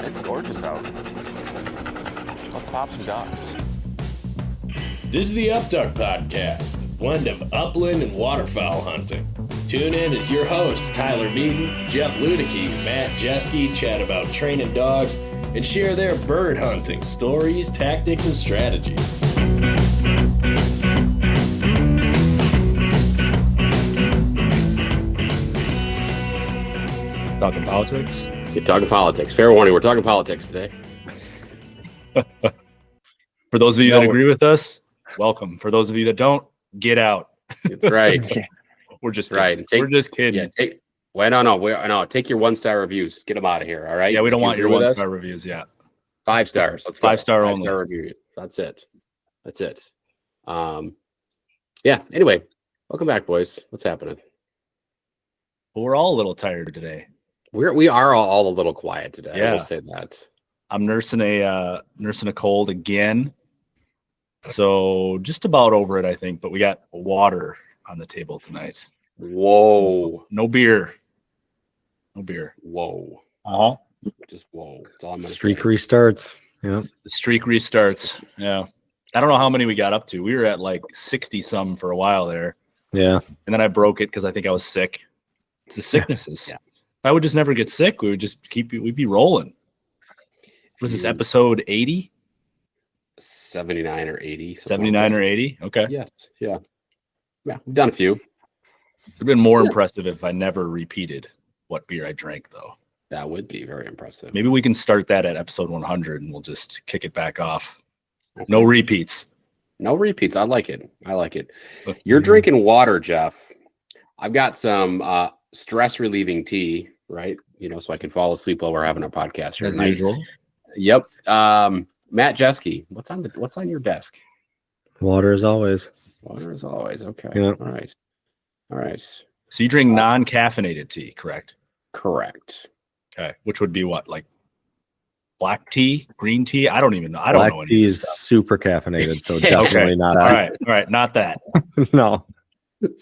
It's gorgeous out. Let's pop some ducks. This is the Upduck Podcast, a blend of upland and waterfowl hunting. Tune in as your hosts, Tyler Beaton, Jeff Ludicky, Matt Jeske, chat about training dogs and share their bird hunting stories, tactics, and strategies. Talking politics? You're talking politics. Fair warning, we're talking politics today. For those of you that agree with us, welcome. For those of you that don't, get out. That's right. We're just right. We're just kidding. Yeah, take your 1-star reviews. Get them out of here. All right. Yeah, we don't want your 1-star reviews. Yeah. 5 stars. Let's go. 5-star only. 5-star review. That's it. Yeah. Anyway, welcome back, boys. What's happening? Well, we're all a little tired today. We are all a little quiet today. Yeah. I will say that. I'm nursing a cold again. So just about over it, I think. But we got water on the table tonight. Whoa. No beer. Whoa. Uh-huh. Just whoa. That's all I'm gonna Streak say. restarts. Yeah. The streak restarts. Yeah. I don't know how many we got up to. We were at like 60 some for a while there. Yeah. And then I broke it because I think I was sick. It's the sicknesses. Yeah. If I would just never get sick, we'd be rolling. What is this, episode 80? 79 or 80. 79 or 80? Okay. Yes. Yeah. Yeah. We've done a few. It would have been more impressive if I never repeated what beer I drank, though. That would be very impressive. Maybe we can start that at episode 100 and we'll just kick it back off. No repeats. No repeats. I like it. You're drinking water, Jeff. I've got some stress relieving tea, right? So I can fall asleep while we're having a podcast here As tonight. usual. Yep. Matt Jeske, what's on your desk? Water as always. Water as always. Okay. Yeah. All right. So you drink non-caffeinated tea, correct? Correct. Okay. Which would be what? Like black tea, green tea? I don't even know. I don't know. Black tea is super caffeinated, so definitely Okay. not. All right. Not that. No.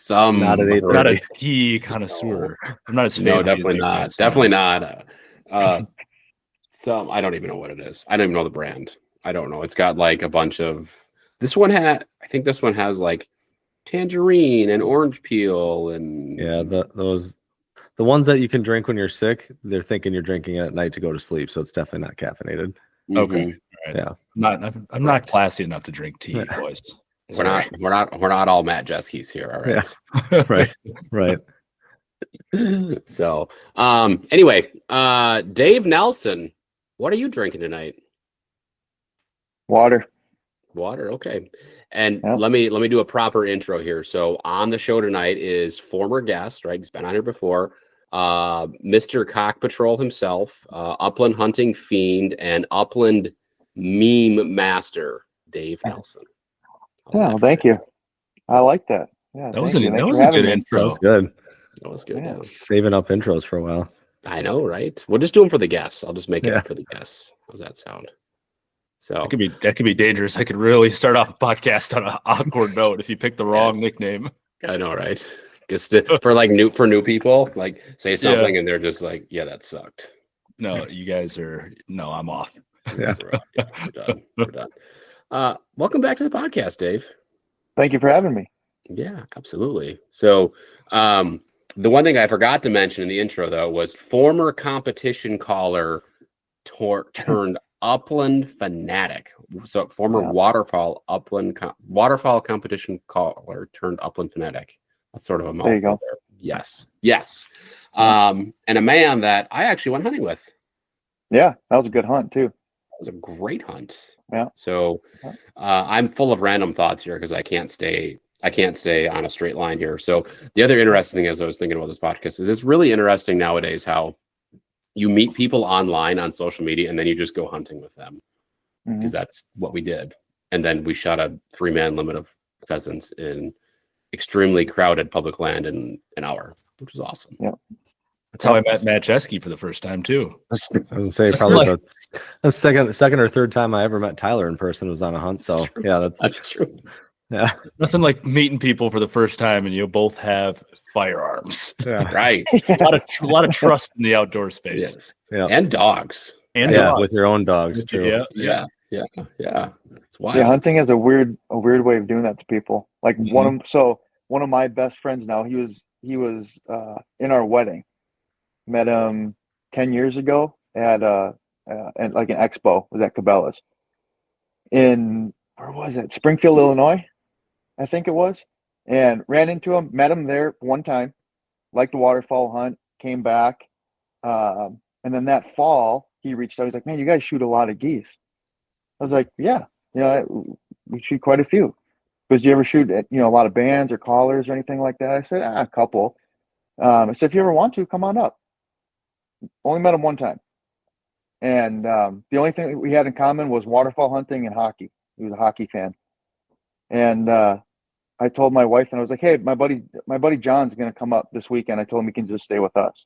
Not Not a tea connoisseur. I'm not as fancy. No, as definitely you not. guys. Definitely not. Some I don't even know what it is. I don't even know the brand. I don't know. It's got like a bunch of. I think this one has like tangerine and orange peel and the ones that you can drink when you're sick, they're thinking you're drinking it at night to go to sleep, so it's definitely not caffeinated. Okay. Mhm. All right. Yeah. I'm not classy enough to drink tea, boys. We're not all Matt Jeskes here. All right. Yeah. Right. So, anyway, Dave Nelson, what are you drinking tonight? Water. Okay. And Yep. let me do a proper intro here. So on the show tonight is former guest, right? He's been on here before. Mr. Cock Patrol himself, Upland Hunting Fiend, and Upland Meme Master, Dave Nelson. Well, thank you. I like that. Yeah, That was a good That intro. was good. That was good. Yeah. Yeah. Saving up intros for a while. I know, right? We'll just do them for the guests. I'll just make Yeah. it for the guests. How's that sound? So That could be dangerous. I could really start off a podcast on an awkward note if you pick the wrong nickname. I know, right? Just for new people, like say something and they're just like, yeah, that sucked. No, you guys are I'm off. Yeah. We're done. Welcome back to the podcast, Dave. Thank you for having me. Yeah, absolutely. So the one thing I forgot to mention in the intro though was former competition caller turned upland fanatic. So former waterfowl competition caller turned upland fanatic. That's sort of a mouthful. There you go. Yes. And a man that I actually went hunting with. Yeah, that was a good hunt too. It was a great hunt. Yeah. So I'm full of random thoughts here because I can't stay on a straight line here. So the other interesting thing as I was thinking about this podcast is it's really interesting nowadays how you meet people online on social media and then you just go hunting with them because that's what we did. And then we shot a 3-man limit of pheasants in extremely crowded public land in an hour, which was awesome. Yeah. That's how I met Matt Jeske for the first time too. I was gonna say probably the second or third time I ever met Tyler in person was on a hunt. So yeah, that's true. Yeah. Nothing like meeting people for the first time and you both have firearms. Yeah. Right. a lot of trust in the outdoor space. Yes. Yeah. And dogs. And Yeah, dogs. with your own dogs, true. Yeah. Yeah. It's wild. Yeah, hunting is a weird way of doing that to people. Like Mhm. one of my best friends now, he was in our wedding. Met him 10 years ago at like an expo, was at Cabela's in, where was it? Springfield, Illinois, I think it was. And ran into him, met him there one time, liked the waterfowl hunt, came back. And then that fall, he reached out. He's like, "Man, you guys shoot a lot of geese." I was like, "Yeah, we shoot quite a few." Because do you ever shoot at, a lot of bands or callers or anything like that? I said, a couple. I said, "If you ever want to, come on up." Only met him one time. And the only thing we had in common was waterfowl hunting and hockey. He was a hockey fan. And I told my wife, and I was like, "Hey, my buddy John's going to come up this weekend." I told him he can just stay with us.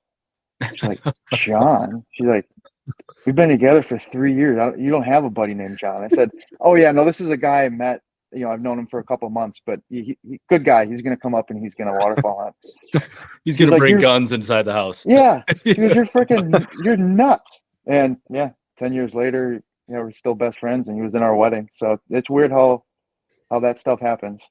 She's like, "John?" She's like, "We've been together for 3 years. You don't have a buddy named John." I said, "Oh yeah, no, this is a guy I met. I've known him for a couple of months, but he good guy. He's going to come up and he's going to waterfowl hunt." He's gonna like, bring guns inside the house. Yeah. She goes, "You're nuts." And yeah, 10 years later, we're still best friends, and he was in our wedding. So it's weird how that stuff happens.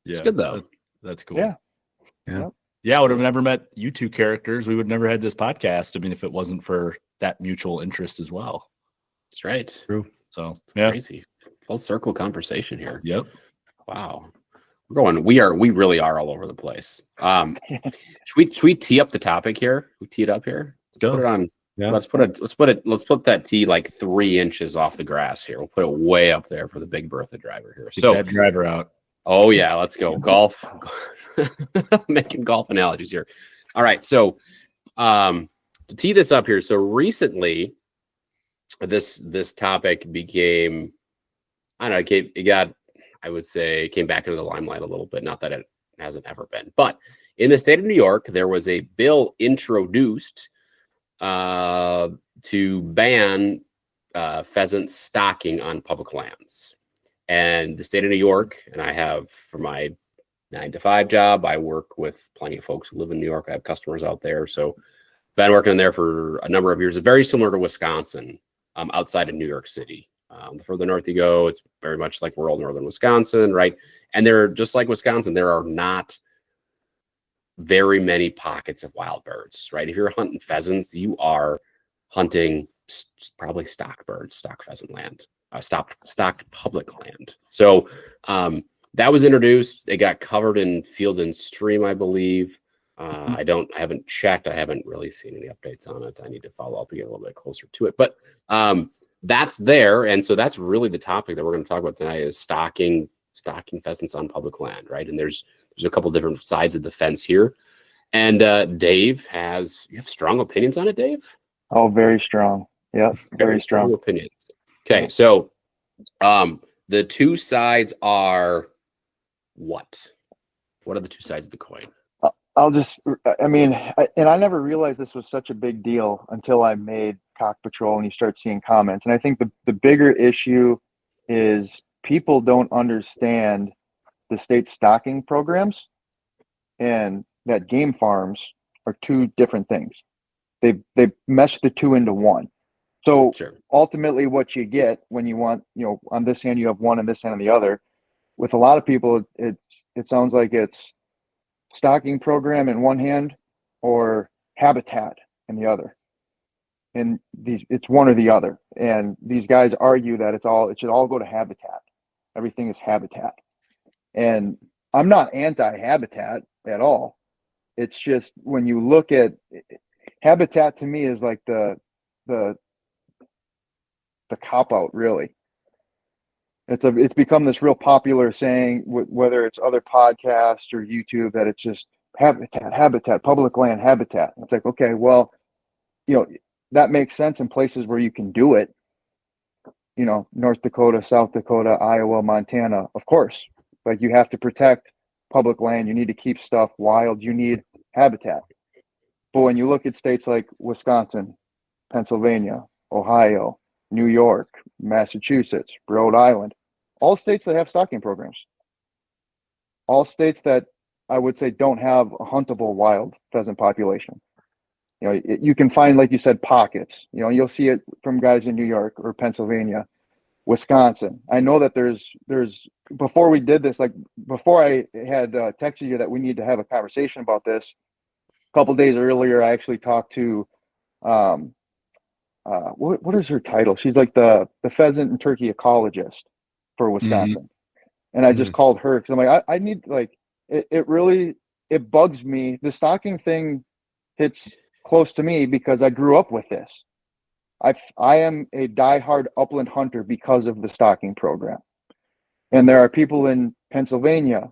Yeah, good though. That's cool. Yeah. Yeah, I would have never met you two characters. We would never had this podcast. I mean, if it wasn't for that mutual interest as well. That's right. True. So It's crazy. Full circle conversation here. Yep. Wow. We really are all over the place. Should we tee up the topic here? We tee it up here. Let's go. Put it on. Yeah. Let's put that tee like 3 inches off the grass here. We'll put it way up there for the big Bertha driver here. Get that driver out. Oh yeah, let's go. Golf. Making golf analogies here. All right. So to tee this up here. So recently this topic became, I don't know, I would say came back into the limelight a little bit. Not that it hasn't ever been, but in the state of New York, there was a bill introduced to ban pheasant stocking on public lands. And the state of New York, and I have, for my 9-to-5 job, I work with plenty of folks who live in New York. I have customers out there. So been working there for a number of years. It's very similar to Wisconsin, outside of New York City. The further north you go, it's very much like rural northern Wisconsin, right? And they're just like Wisconsin. There are not very many pockets of wild birds, right? If you're hunting pheasants, you are hunting probably stock birds, stock pheasant land, stocked public land. So that was introduced. It got covered in Field and Stream, I believe. I haven't checked. I haven't really seen any updates on it. I need to follow up and get a little bit closer to it. But that's there. And so that's really the topic that we're going to talk about tonight is stocking pheasants on public land, right? And there's a couple different sides of the fence here. And Dave you have strong opinions on it, Dave? Oh, very strong. Yeah, very strong opinions. Okay, so the two sides are what? What are the two sides of the coin? And I never realized this was such a big deal until I made Cock Patrol and you start seeing comments. And I think the bigger issue is people don't understand the state stocking programs and that game farms are two different things. They mesh the two into one. So Sure. Ultimately what you get when you want, on this hand you have one and this hand on the other. With a lot of people, it sounds like it's stocking program in one hand or habitat in the other. And it's one or the other. And these guys argue that it should all go to habitat. Everything is habitat. And I'm not anti-habitat at all. It's just when you look at habitat, to me is like the cop out, really. It's become this real popular saying, whether it's other podcasts or YouTube, that it's just habitat, public land habitat. It's like, okay, well, that makes sense in places where you can do it. North Dakota, South Dakota, Iowa, Montana, of course. Like, you have to protect public land. You need to keep stuff wild. You need habitat. But when you look at states like Wisconsin, Pennsylvania, Ohio, New York, Massachusetts, Rhode Island, all states that have stocking programs, all states that I would say don't have a huntable wild pheasant population. You can find, like you said, pockets. You'll see it from guys in New York or Pennsylvania, Wisconsin. I know that there's before we did this, like before I had texted you that we need to have a conversation about this, a couple days earlier, I actually talked to what is her title? She's like the pheasant and turkey ecologist for Wisconsin. And I just called her because I'm like, I need, like, it really, it bugs me. The stalking thing hits close to me because I grew up with this. I am a diehard upland hunter because of the stalking program. And there are people in Pennsylvania,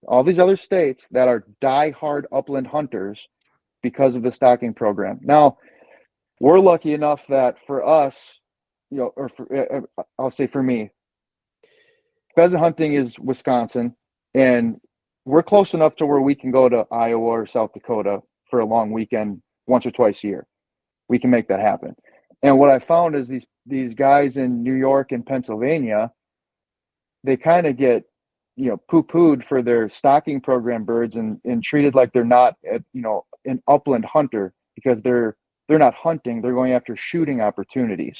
all these other states, that are diehard upland hunters because of the stalking program. Now, we're lucky enough that for us, I'll say for me, pheasant hunting is Wisconsin, and we're close enough to where we can go to Iowa or South Dakota for a long weekend once or twice a year. We can make that happen. And what I found is these guys in New York and Pennsylvania, they kind of get, poo-pooed for their stalking program birds and treated like they're not, an upland hunter, because they're not hunting, they're going after shooting opportunities.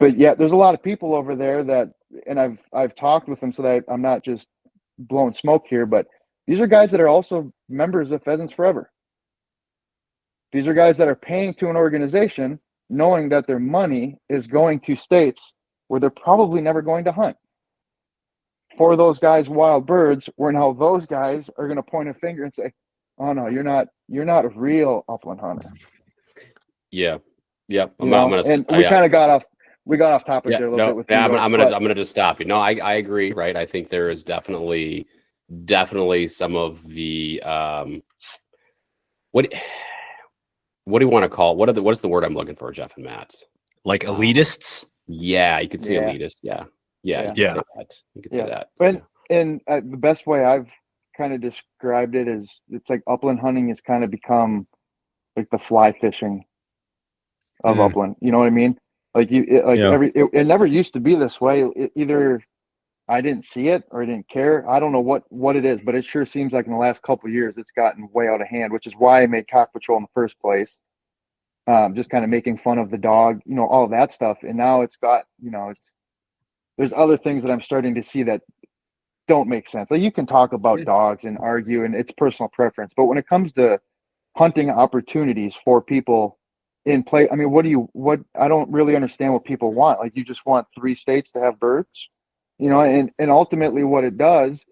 But yet there's a lot of people over there that, and I've talked with them so that I'm not just blowing smoke here, but these are guys that are also members of Pheasants Forever. These are guys that are paying to an organization knowing that their money is going to states where they're probably never going to hunt. For those guys, wild birds, where now those guys are going to point a finger and say, oh no, you're not a real upland hunter. Yeah. Yep. We kind of got off topic there a little bit with I'm gonna just stop you. No, I agree, right? I think there is definitely some of the what do you want to call it? What is the word I'm looking for, Jeff and Matt? Like elitists? Yeah, you could say elitist. Yeah. You could say that. You could say that. And the best way I've kind of described it is, it's like upland hunting has kind of become like the fly fishing of upland. You know what I mean? Like it never used to be this way. Either I didn't see it or I didn't care. I don't know what it is, but it sure seems like in the last couple of years it's gotten way out of hand, which is why I made Cock Patrol in the first place. Just kind of making fun of the dog, all of that stuff. And now it's got, there's other things that I'm starting to see that don't make sense. Like, you can talk about dogs and argue, and it's personal preference, but when it comes to hunting opportunities for people in play, I mean, I don't really understand what people want. Like, you just want 3 states to have birds, and ultimately what it does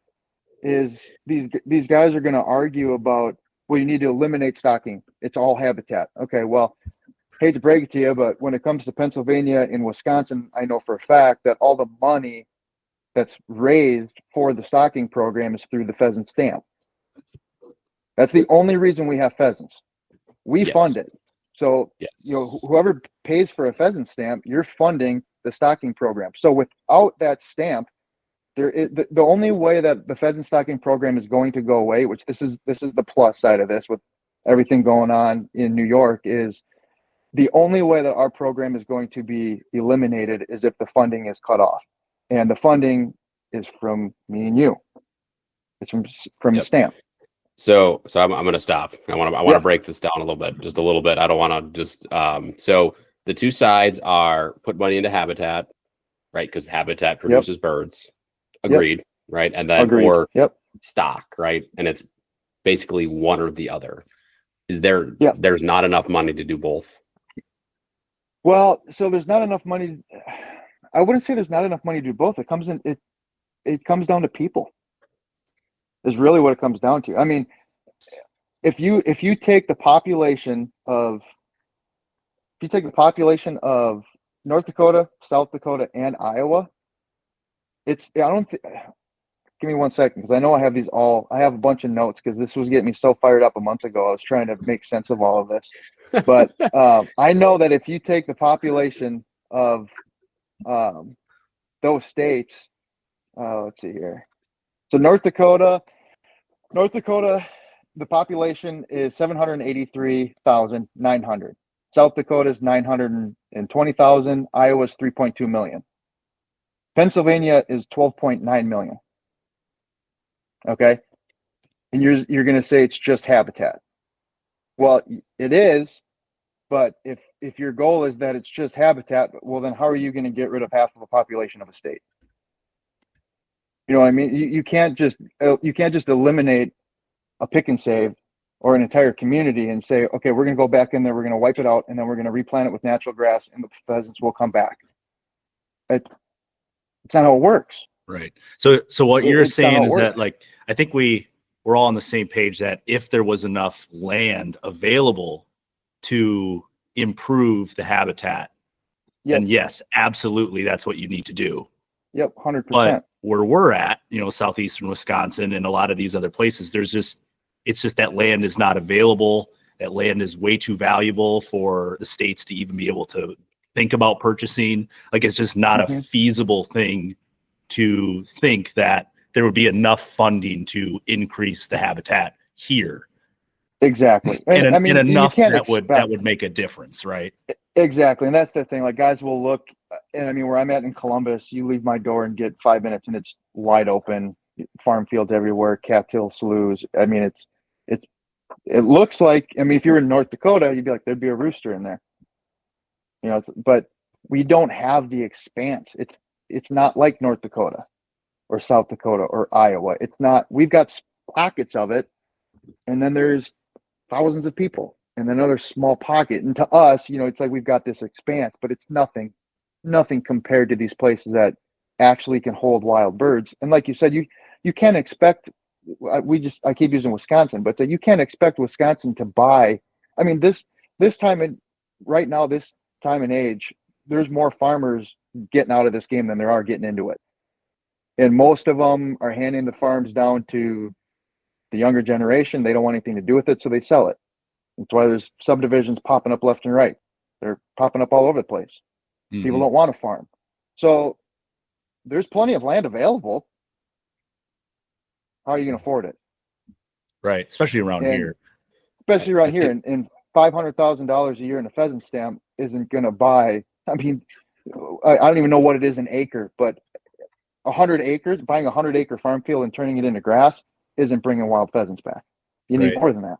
is these guys are going to argue about, well, you need to eliminate stalking. It's all habitat. Okay, well, hate to break it to you, but when it comes to Pennsylvania and Wisconsin, I know for a fact that all the money that's raised for the stalking program is through the pheasant stamp. That's the only reason we have pheasants. We fund it. So, whoever pays for a pheasant stamp, you're funding the stalking program. So without that stamp, the only way that the pheasant stalking program is going to go away, which this is the plus side of this with everything going on in New York, is the only way that our program is going to be eliminated is if the funding is cut off. And the funding is from me and you. It's from the stamp. So I'm going to stop. I want to break this down just a little bit. I don't want to just so the two sides are put money into habitat, right? Because habitat produces birds. Agreed, right? And then or stock, right? And it's basically one or the other. Is there there's not enough money to do both? Well, so there's not enough money. I wouldn't say there's not enough money to do both. It comes down to people. Is really what it comes down to. I mean, if you take the population of North Dakota, South Dakota, and Iowa, give me 1 second, because I know I have a bunch of notes, because this was getting me so fired up a month ago. I was trying to make sense of all of this. But I know that if you take the population of those states, let's see here. So North Dakota, the population is 783,900. South Dakota is 920,000. Iowa is 3.2 million. Pennsylvania is 12.9 million. Okay, and you're going to say it's just habitat. Well, it is, but if your goal is that it's just habitat, well, then how are you going to get rid of half of the population of a state? You know what I mean? You can't just eliminate a pick and save or an entire community and say, okay, we're going to go back in there, we're going to wipe it out, and then we're going to replant it with natural grass, and the pheasants will come back. It's not how it works. Right. So what you're It's not how saying it is that, works. like, I think we're all on the same page that if there was enough land available to improve the habitat, Yep. then yes, absolutely, that's what you need to do. Yep, 100%. But where we're at, southeastern Wisconsin and a lot of these other places, it's just that land is not available. That land is way too valuable for the states to even be able to think about purchasing. Like, it's just not a feasible thing to think that there would be enough funding to increase the habitat here. Exactly. And enough you can't that would make a difference, right? Exactly. And that's the thing. Like, guys will look, and I mean, where I'm at in Columbus, you leave my door and get 5 minutes and it's wide open, farm fields everywhere, cattail sloughs. I mean, it looks like, I mean, if you were in North Dakota, you'd be like, there'd be a rooster in there, but we don't have the expanse. It's not like North Dakota or South Dakota or Iowa. It's not, we've got pockets of it. And then there's thousands of people and another small pocket. And to us, it's like we've got this expanse, but it's nothing compared to these places that actually can hold wild birds. And like you said, you can't expect, I keep using Wisconsin, but you can't expect Wisconsin to buy. I mean, this time and age, there's more farmers getting out of this game than there are getting into it. And most of them are handing the farms down to the younger generation. They don't want anything to do with it, so they sell it. That's why there's subdivisions popping up left and right. They're popping up all over the place. People don't want to farm. So there's plenty of land available. How are you going to afford it? Right. Especially around here. Especially around here. And $500,000 a year in a pheasant stamp isn't going to buy. I mean, I don't even know what it is an acre, but 100 acres, buying a 100-acre farm field and turning it into grass isn't bringing wild pheasants back. You need more than that.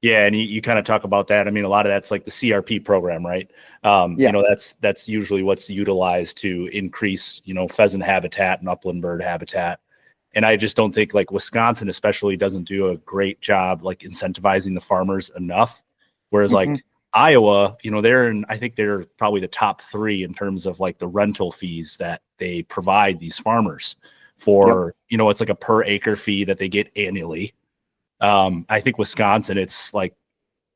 Yeah, and you kind of talk about that. I mean, a lot of that's like the CRP program, right? That's usually what's utilized to increase, pheasant habitat and upland bird habitat. And I just don't think, like, Wisconsin especially doesn't do a great job, like, incentivizing the farmers enough. Whereas like Iowa, I think they're probably the top 3 in terms of like the rental fees that they provide these farmers for. It's like a per acre fee that they get annually. I think Wisconsin, it's like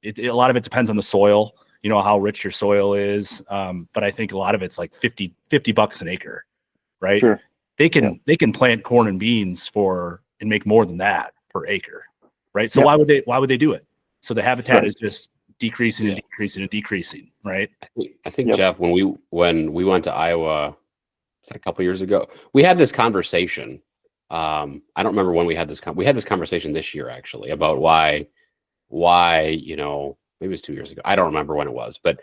a lot of it depends on the soil, how rich your soil is. But I think a lot of it's like $50 an acre, right? Sure. They can plant corn and beans and make more than that per acre, right? So why would they do it? So the habitat is just decreasing and decreasing and decreasing, right? I think Jeff, when we went to Iowa, was that a couple years ago, we had this conversation. I don't remember when we had this. We had this conversation this year actually about why maybe it was 2 years ago. I don't remember when it was, but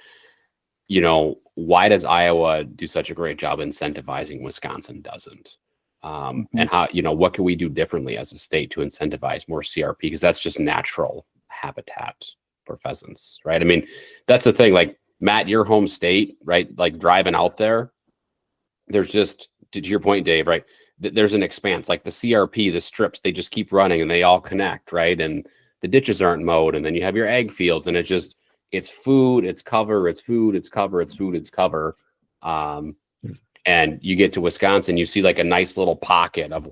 why does Iowa do such a great job incentivizing? Wisconsin doesn't, and how what can we do differently as a state to incentivize more CRP, because that's just natural habitat for pheasants, right? I mean, that's the thing. Like, Matt, your home state, right? Like, driving out there, there's just, to your point, Dave, right? There's an expanse, like the CRP, the strips, they just keep running and they all connect, right? And the ditches aren't mowed, and then you have your ag fields, and it's food, it's cover, it's food, it's cover, it's food, it's cover. And you get to Wisconsin, you see like a nice little pocket of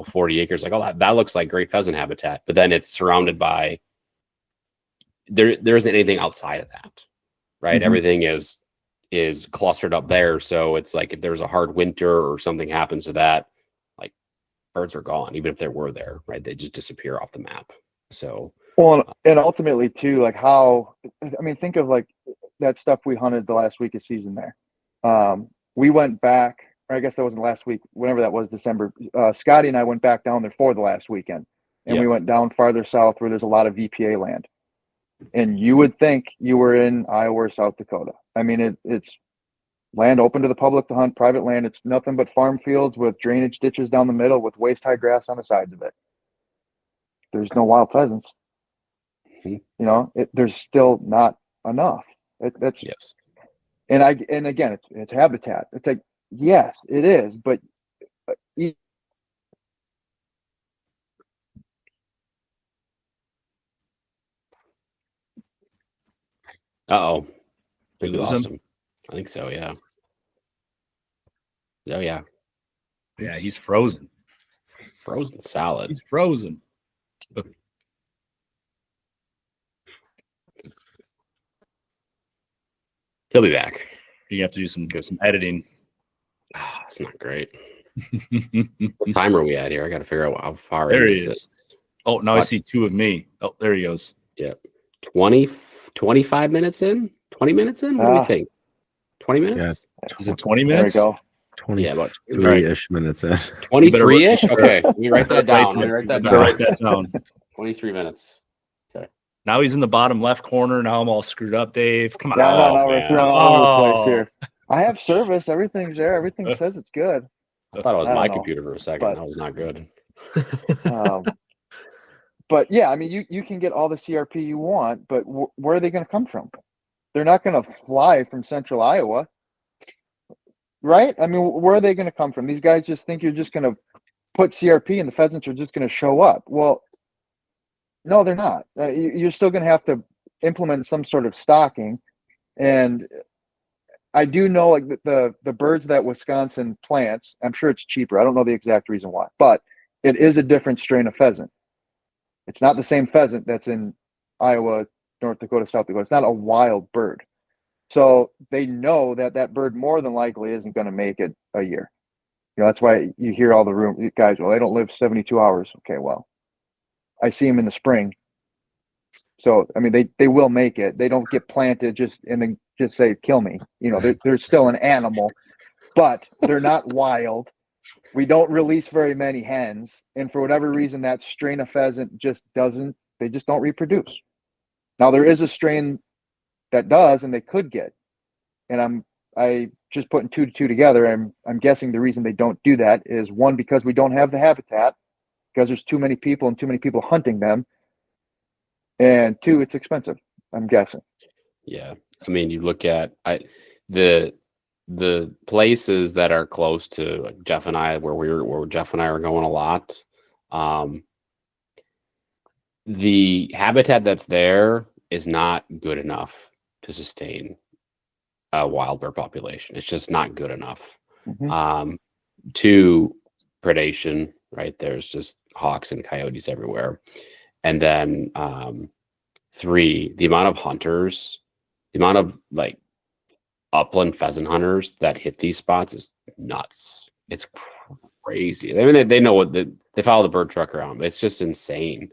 40 acres, like, oh, that looks like great pheasant habitat, but then it's surrounded by, there isn't anything outside of that, right? Everything is clustered up there. So it's like, if there's a hard winter or something happens to that, like, birds are gone, even if they were there, right? They just disappear off the map. So, well, and ultimately too, like, think of like that stuff we hunted the last week of season there. We went back, or I guess that wasn't last week, whenever that was, December. Scotty and I went back down there for the last weekend, and we went down farther south where there's a lot of VPA land. And you would think you were in Iowa or South Dakota. I mean, it's land open to the public to hunt, private land. It's nothing but farm fields with drainage ditches down the middle with waist-high grass on the sides of it. There's no wild pheasants. You know, there's still not enough. That's Yes. and again, it's habitat. It's like, yes, it is, but Uh-oh. I think we lose lost him? him. I think so, yeah. Oh, yeah. Yeah, he's frozen. Frozen salad. He's frozen. He'll be back. You have to do some editing. Ah, it's not great. What time are we at here? I got to figure out how far There in he this is. Oh, now I see two of me. Oh, there he goes. Yeah. 25 minutes in? 20 minutes in? What do we think? 20 minutes? Is it 20 there we minutes? go. 23-ish minutes in. 23-ish? Okay. Let me write that down. Let me write that Better write down. that down. 23 minutes. Now he's in the bottom left corner. Now I'm all screwed up, Dave. Come on. Yeah, Oh, no, we're man. throwing all over the place Oh. here. I have service. Everything's there. Everything says it's good. I thought it was I my don't know, computer for a second. but- That was not good. But yeah, I mean, you can get all the CRP you want, but where are they going to come from? They're not going to fly from central Iowa, right? I mean, where are they going to come from? These guys just think you're just going to put CRP and the pheasants are just going to show up. Well, no, they're not. You're still going to have to implement some sort of stocking. And I do know, like, the birds that Wisconsin plants, I'm sure it's cheaper. I don't know the exact reason why, but it is a different strain of pheasant. It's not the same pheasant that's in Iowa, North Dakota, South Dakota. It's not a wild bird. So they know that bird more than likely isn't going to make it a year. You know, that's why you hear all the guys, well, they don't live 72 hours. Okay, well, I see them in the spring. So, I mean, they will make it. They don't get planted just and then just say, kill me. You know, they're still an animal, but they're not wild. We don't release very many hens. And for whatever reason, that strain of pheasant they just don't reproduce. Now, there is a strain that does, and they could get. And I just putting two to two together. I'm guessing the reason they don't do that is, one, because we don't have the habitat, because there's too many people and too many people hunting them. And two, it's expensive, I'm guessing. Yeah. I mean, you look at the places that are close to Jeff and I, where Jeff and I are going a lot. The habitat that's there is not good enough to sustain a wild bird population. It's just not good enough. Mm-hmm. Two, predation, right? There's just hawks and coyotes everywhere. And then three, the amount of hunters, the amount of like upland pheasant hunters that hit these spots is nuts. It's crazy. I mean, they know they follow the bird truck around. It's just insane.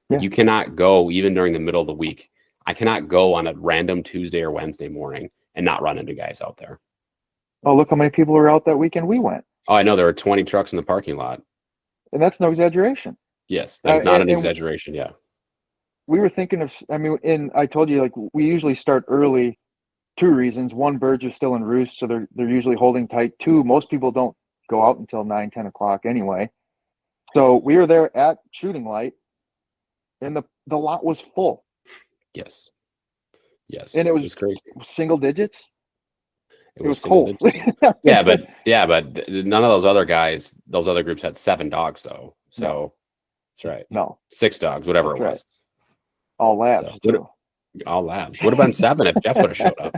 Yeah. You cannot go even during the middle of the week. I cannot go on a random Tuesday or Wednesday morning and not run into guys out there. Oh, look how many people were out that weekend we went. Oh, I know there were 20 trucks in the parking lot. And that's no exaggeration. Yes, that's not an and exaggeration. Yeah. We were thinking of, I mean, I told you, like, we usually start early. Two reasons. One, birds are still in roost, so they're usually holding tight. Two, most people don't go out until 9, 10 o'clock anyway. So we were there at shooting light, and the lot was full. Yes. Yes. And it was crazy. Single digits. It was single cold. digits. yeah, but none of those other guys, those other groups had 7 dogs though. So No. that's right. No, 6 dogs, whatever That's it right. was. all labs So, too. All labs. Would have been 7 if Jeff would have showed up.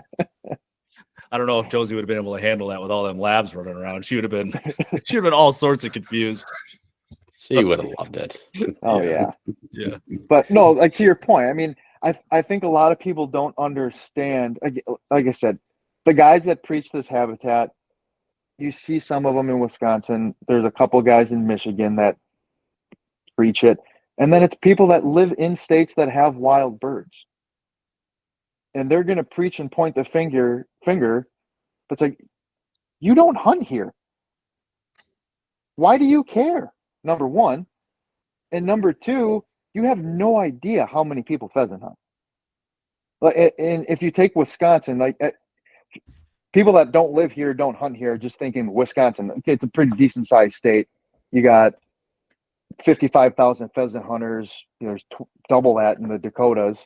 I don't know if Josie would have been able to handle that with all them labs running around. She would have been all sorts of confused. She would have loved it. Oh yeah. Yeah. But no, like, to your point, I mean, I think a lot of people don't understand. Like I said, the guys that preach this habitat, you see some of them in Wisconsin. There's a couple guys in Michigan that preach it. And then it's people that live in states that have wild birds. And they're going to preach and point the finger. But it's like, you don't hunt here. Why do you care? Number one. And number two, you have no idea how many people pheasant hunt. And if you take Wisconsin, like, people that don't live here, don't hunt here, just thinking Wisconsin, okay, it's a pretty decent sized state. You got 55,000 pheasant hunters. There's double that in the Dakotas.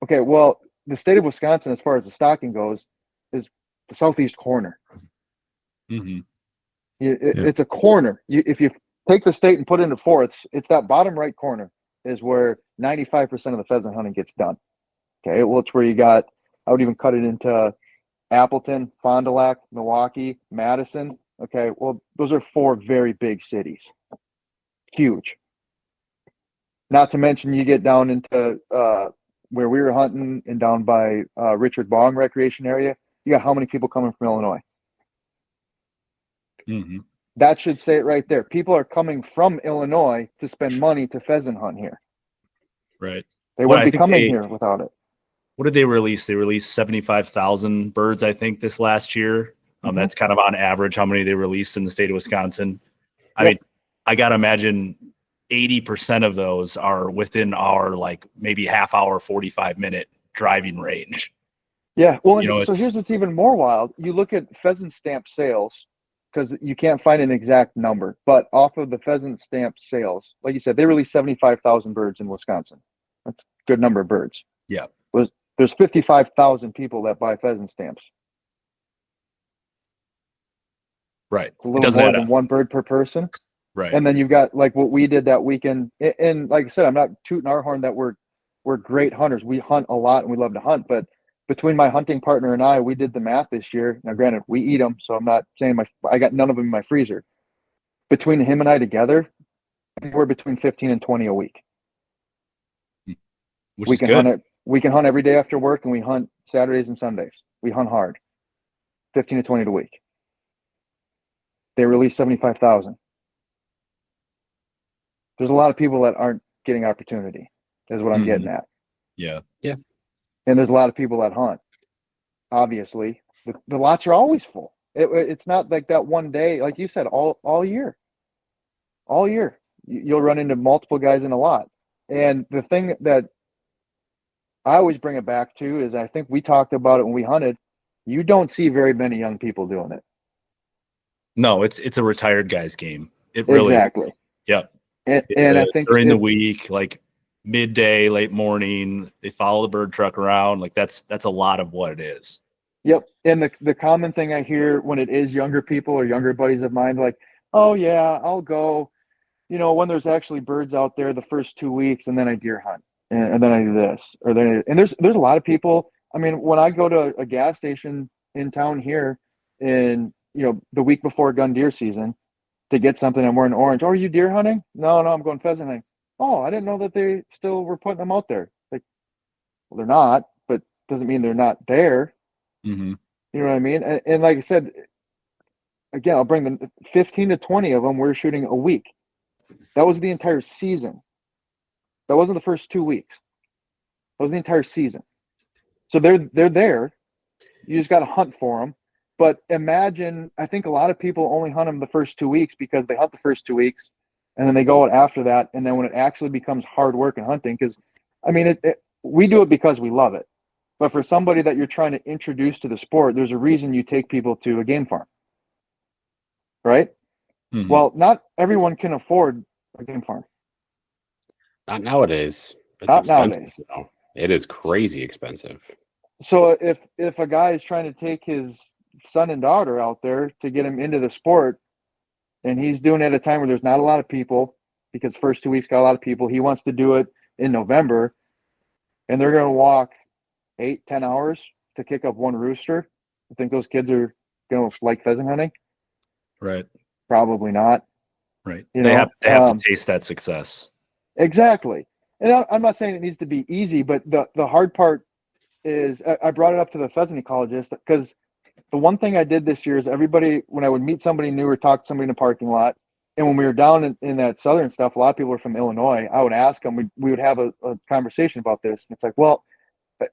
Okay, well, the state of Wisconsin, as far as the stocking goes, is the southeast corner. Mm-hmm. It's a corner. If you take the state and put it into fourths, it's that bottom right corner is where 95% of the pheasant hunting gets done. Okay, well, it's where you got, I would even cut it into Appleton, Fond du Lac, Milwaukee, Madison. Okay, well, those are 4 very big cities. Huge. Not to mention you get down into where we were hunting and down by Richard Bong Recreation Area. You got how many people coming from Illinois? Mm-hmm. That should say it right there. People are coming from Illinois to spend money to pheasant hunt here. Right. They wouldn't be coming here without it. What did they release? They released 75,000 birds, I think, this last year. That's kind of on average how many they released in the state of Wisconsin. I mean, I got to imagine 80% of those are within our like maybe half hour, 45-minute driving range. Yeah. Well, so here's what's even more wild. You look at pheasant stamp sales, because you can't find an exact number, but off of the pheasant stamp sales, like you said, they released 75,000 birds in Wisconsin. That's a good number of birds. Yeah. There's 55,000 people that buy pheasant stamps. Right. It's a little more than 1 bird per person. Right. And then you've got like what we did that weekend. And like I said, I'm not tooting our horn that we're great hunters. We hunt a lot and we love to hunt. But between my hunting partner and I, we did the math this year. Now, granted, we eat them, so I'm not saying I got none of them in my freezer. Between him and I together, we're between 15 and 20 a week. Which is good. We can hunt every day after work, and we hunt Saturdays and Sundays. We hunt hard. 15 to 20 a week. They released 75,000. There's a lot of people that aren't getting opportunity, is what I'm getting at. Yeah. Yeah. And there's a lot of people that hunt. Obviously, the lots are always full. It's not like that one day, like you said, all year. All year. You'll run into multiple guys in a lot. And the thing that I always bring it back to is I think we talked about it when we hunted. You don't see very many young people doing it. No, it's a retired guy's game. It really exactly. Is. Yep. And I think during the week, like midday, late morning, they follow the bird truck around. Like that's a lot of what it is. Yep. And the common thing I hear when it is younger people or younger buddies of mine, like, oh yeah, I'll go, when there's actually birds out there the first 2 weeks, and then I deer hunt, and then I do this, and there's a lot of people. I mean, when I go to a gas station in town here, in the week before gun deer season, to get something, I'm wearing orange. Oh, are you deer hunting? No, I'm going pheasant hunting. Oh, I didn't know that they still were putting them out there. Like, well, they're not, but doesn't mean they're not there. Mm-hmm. You know what I mean? And like I said, again, I'll bring them 15 to 20 of them. We're shooting a week. That was the entire season. That wasn't the first 2 weeks. That was the entire season. So they're there. You just got to hunt for them. But imagine, I think a lot of people only hunt them the first 2 weeks because they hunt the first 2 weeks, and then they go out after that. And then when it actually becomes hard work and hunting, because I mean, we do it because we love it. But for somebody that you're trying to introduce to the sport, there's a reason you take people to a game farm, right? Mm-hmm. Well, not everyone can afford a game farm. Not nowadays. It's Not expensive. nowadays. No. It is crazy expensive. So if a guy is trying to take his son and daughter out there to get him into the sport, and he's doing it at a time where there's not a lot of people, because first 2 weeks got a lot of people, he wants to do it in November, and they're going to walk 8-10 hours to kick up one rooster. I think those kids are going to like pheasant hunting. Right. Probably not. Right. They have to taste that success. Exactly. And I'm not saying it needs to be easy, but the hard part is, I brought it up to the pheasant ecologist, because the one thing I did this year is when I would meet somebody new or talk to somebody in a parking lot, and when we were down in that southern stuff, a lot of people were from Illinois, I would ask them, we would have a conversation about this. And it's like, well,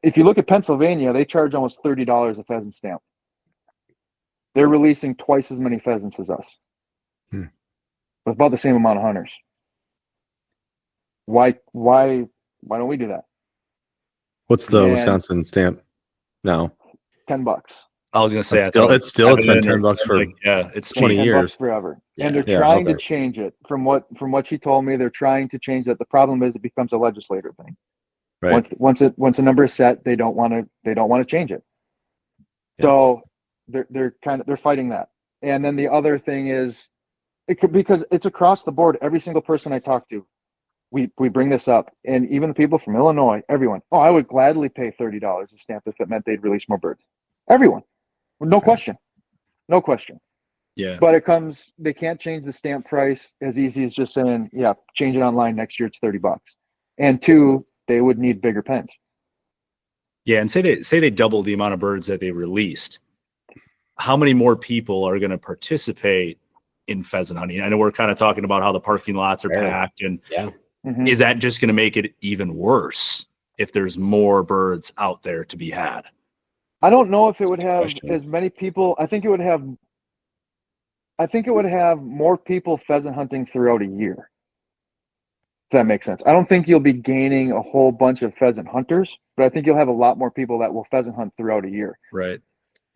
if you look at Pennsylvania, they charge almost $30 a pheasant stamp. They're releasing twice as many pheasants as us. With about the same amount of hunters. Why don't we do that? What's the Wisconsin stamp now? $10. I was gonna say It's been $10 for it's 20 cheap. years forever. Yeah. And they're Yeah, trying to okay. change it. From what she told me, they're trying to change that. The problem is it becomes a legislator thing. right. Once a number is set, they don't want to change it. Yeah. So they're fighting that. And then the other thing is because it's across the board. Every single person I talk to, we bring this up, and even the people from Illinois, everyone. Oh, I would gladly pay $30 a stamp if it meant they'd release more birds. Everyone, no question. Yeah. But they can't change the stamp price as easy as just saying, yeah, change it online next year. It's $30. And two, they would need bigger pens. Yeah, and say they double the amount of birds that they released. How many more people are going to participate in pheasant hunting? I know we're kind of talking about how the parking lots are packed, and is that just going to make it even worse if there's more birds out there to be had? I don't know if it would have as many people. I think it would have more people pheasant hunting throughout a year. If that makes sense. I don't think you'll be gaining a whole bunch of pheasant hunters, but I think you'll have a lot more people that will pheasant hunt throughout a year. Right.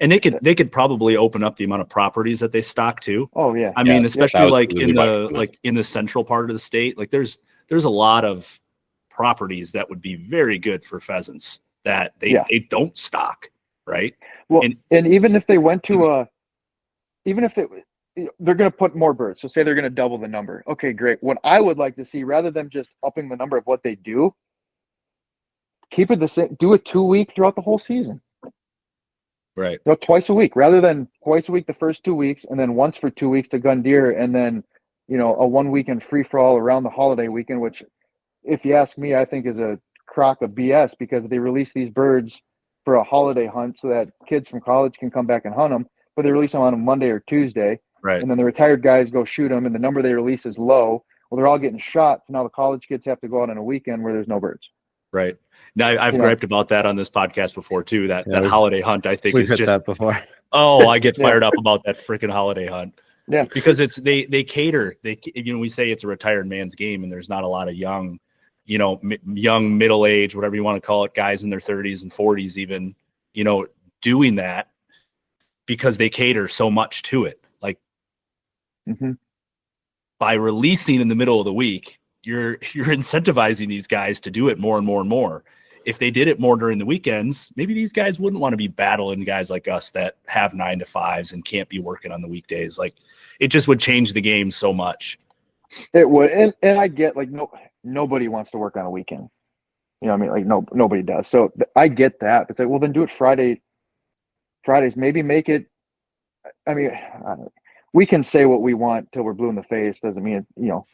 And they could probably open up the amount of properties that they stock too. Oh yeah. I mean, especially like in the central part of the state, like there's a lot of properties that would be very good for pheasants that they don't stock, right? Well, and even if they went to they're going to put more birds. So say they're going to double the number. Okay, great. What I would like to see, rather than just upping the number of what they do, keep it the same. Do it 2 week throughout the whole season. Right. Twice a week, rather than twice a week the first 2 weeks, and then once for 2 weeks to gun deer, and then a 1 weekend free for all around the holiday weekend, which, if you ask me, I think is a crock of BS, because they release these birds for a holiday hunt so that kids from college can come back and hunt them, but they release them on a Monday or Tuesday. Right. And then the retired guys go shoot them, and the number they release is low. Well, they're all getting shot. So now the college kids have to go out on a weekend where there's no birds. Right. Now, I've griped about that on this podcast before too. That holiday hunt, I think, we've is hit just that before. Oh, I get fired up about that freaking holiday hunt. Yeah, because they cater. We say it's a retired man's game, and there's not a lot of young, young middle age, whatever you want to call it, guys in their 30s and 40s, even, doing that because they cater so much to it. Like by releasing in the middle of the week, you're incentivizing these guys to do it more and more and more. If they did it more during the weekends, maybe these guys wouldn't want to be battling guys like us that have 9 to 5s and can't be working on the weekdays. Like, it just would change the game so much. It would. And I get, like, nobody wants to work on a weekend. Like nobody does. So I get that. It's like, well, then do it Fridays, maybe make it. I don't know. We can say what we want till we're blue in the face. Doesn't mean,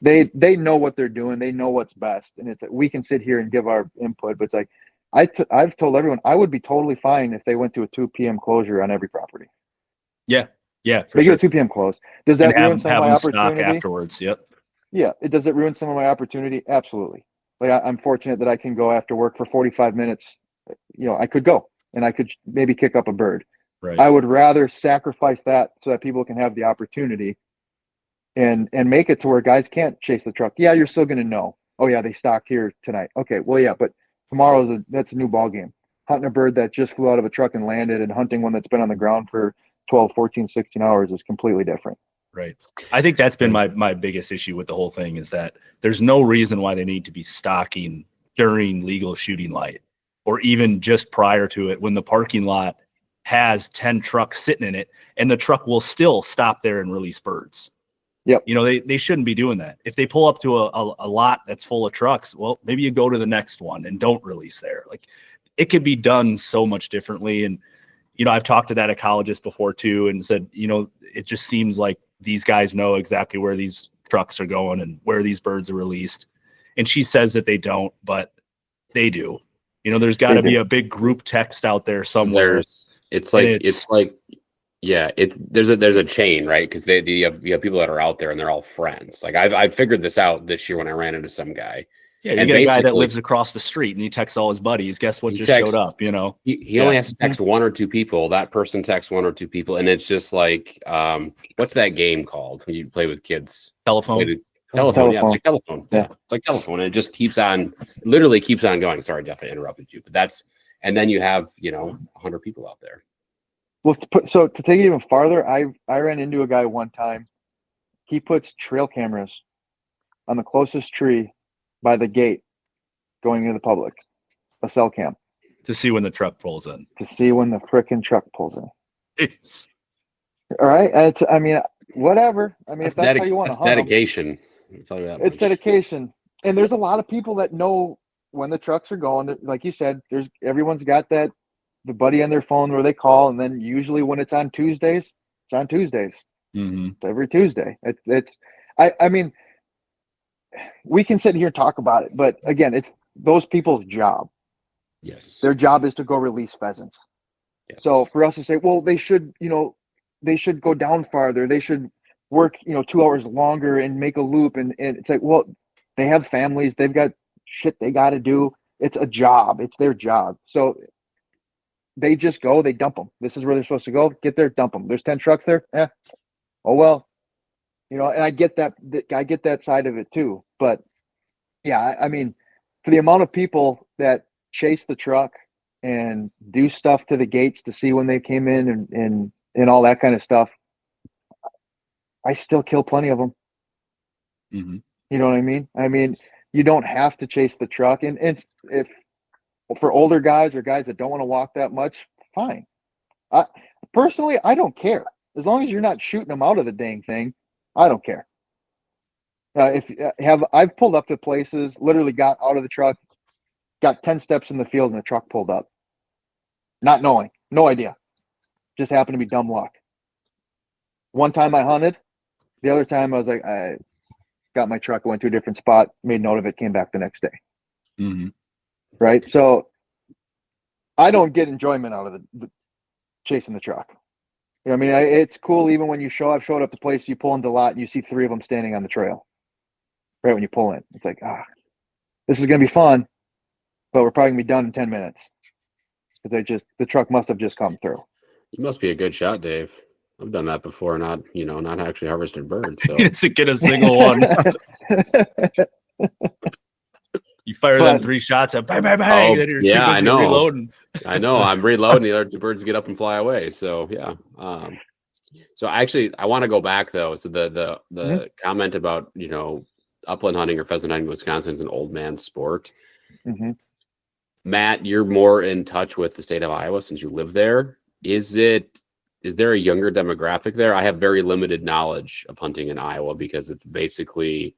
they know what they're doing. They know what's best. And it's, we can sit here and give our input, but it's like, I've told everyone I would be totally fine if they went to a 2 p.m. closure on every property. Yeah. Yeah. They get a 2 p.m. close. Does that ruin some of my opportunity? Afterwards. Yep. Yeah. Does it ruin some of my opportunity? Absolutely. Like, I'm fortunate that I can go after work for 45 minutes. I could go and I could maybe kick up a bird. Right. I would rather sacrifice that so that people can have the opportunity and make it to where guys can't chase the truck. Yeah, you're still going to know. Oh yeah, they stocked here tonight. Okay, well yeah, but tomorrow's that's a new ball game. Hunting a bird that just flew out of a truck and landed, and hunting one that's been on the ground for 12, 14, 16 hours is completely different. Right. I think that's been my biggest issue with the whole thing, is that there's no reason why they need to be stocking during legal shooting light, or even just prior to it when the parking lot has 10 trucks sitting in it, and the truck will still stop there and release birds. Yep. They shouldn't be doing that. If they pull up to a lot that's full of trucks, well, maybe you go to the next one and don't release there. Like, it could be done so much differently. And, I've talked to that ecologist before too, and said, it just seems like these guys know exactly where these trucks are going and where these birds are released. And she says that they don't, but they do. There's got to be a big group text out there somewhere. There's a chain, right? Because you have people that are out there and they're all friends. Like, I figured this out this year when I ran into some guy. Yeah, you get a guy that lives across the street and he texts all his buddies. Guess what just showed up? He only has to text 1 or 2 people. That person texts 1 or 2 people, and it's just like, what's that game called when you play with kids? Telephone. Telephone. Yeah, it's like telephone. Yeah, it's like telephone, and it just literally keeps on, going. Sorry, Jeff, I interrupted you, but and then you have 100 people out there. Well, to take it even farther, I ran into a guy one time. He puts trail cameras on the closest tree by the gate going into the public, a cell cam, to see when the truck pulls in. to see when the frickin' truck pulls in. It's All right, and it's, I mean, whatever. I mean, if that's how you want to hunt 'em, dedication. I'll tell you that it's much. dedication. And there's a lot of people that know when the trucks are going. Like you said, everyone's got the buddy on their phone where they call, and then usually when it's on Tuesdays, it's on Tuesdays. Mm-hmm. It's every Tuesday. I mean, we can sit here and talk about it, but again, it's those people's job. Yes. Their job is to go release pheasants. Yes. So for us to say, well, they should go down farther. They should work, 2 hours longer and make a loop. And it's like, well, they have families. They've got shit they got to do. It's a job. It's their job. So they just go, they dump them. This is where they're supposed to go. Get there, dump them. There's 10 trucks there. Oh, well, and I get that. I get that side of it too. But yeah, I mean, for the amount of people that chase the truck and do stuff to the gates to see when they came in and all that kind of stuff, I still kill plenty of them. Mm-hmm. You know what I mean? I mean, you don't have to chase the truck. And if for older guys or guys that don't want to walk that much, fine. Personally, I don't care. As long as you're not shooting them out of the dang thing, I don't care. I've pulled up to places, literally got out of the truck, got 10 steps in the field, and the truck pulled up. Not knowing, no idea. Just happened to be dumb luck. One time I hunted. The other time I was like, I got my truck, went to a different spot, made note of it, came back the next day. Mm-hmm. Right? So I don't get enjoyment out of the chasing the truck. I mean, it's cool even when I've showed up to place, you pull into the lot and you see 3 of them standing on the trail. Right when you pull in. It's like, this is going to be fun, but we're probably going to be done in 10 minutes. Because the truck must have just come through. You must be a good shot, Dave. I've done that before, not actually harvested birds. So To get a single one. You fire them 3 shots at bang, bang, bang. Oh, And yeah, I know. Reloading. I know. I'm reloading. The other birds get up and fly away. So yeah. So actually, I want to go back though. So the Mm-hmm. comment about upland hunting or pheasant hunting in Wisconsin is an old man's sport. Mm-hmm. Matt, you're more in touch with the state of Iowa since you live there. Is there a younger demographic there? I have very limited knowledge of hunting in Iowa because it's basically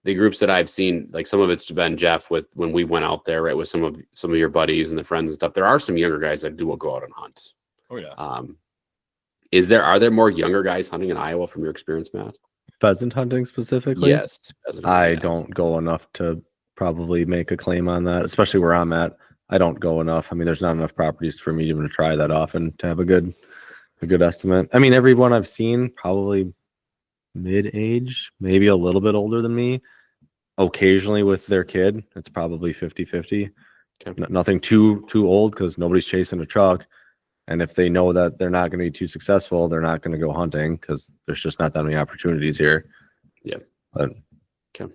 the groups that I've seen. Like some of it's been Jeff with when we went out there, right, with some of your buddies and the friends and stuff. There are some younger guys that do go out and hunt. Oh yeah. Are there more younger guys hunting in Iowa from your experience, Matt? Pheasant hunting specifically? Yes. I don't go enough to probably make a claim on that, especially where I'm at. I don't go enough. I mean, there's not enough properties for me even to try that often to have a good estimate. I mean, everyone I've seen probably mid-age, maybe a little bit older than me. Occasionally with their kid, it's probably 50-50. Okay. Nothing too old because nobody's chasing a truck. And if they know that they're not going to be too successful, they're not going to go hunting because there's just not that many opportunities here. Yeah. But okay.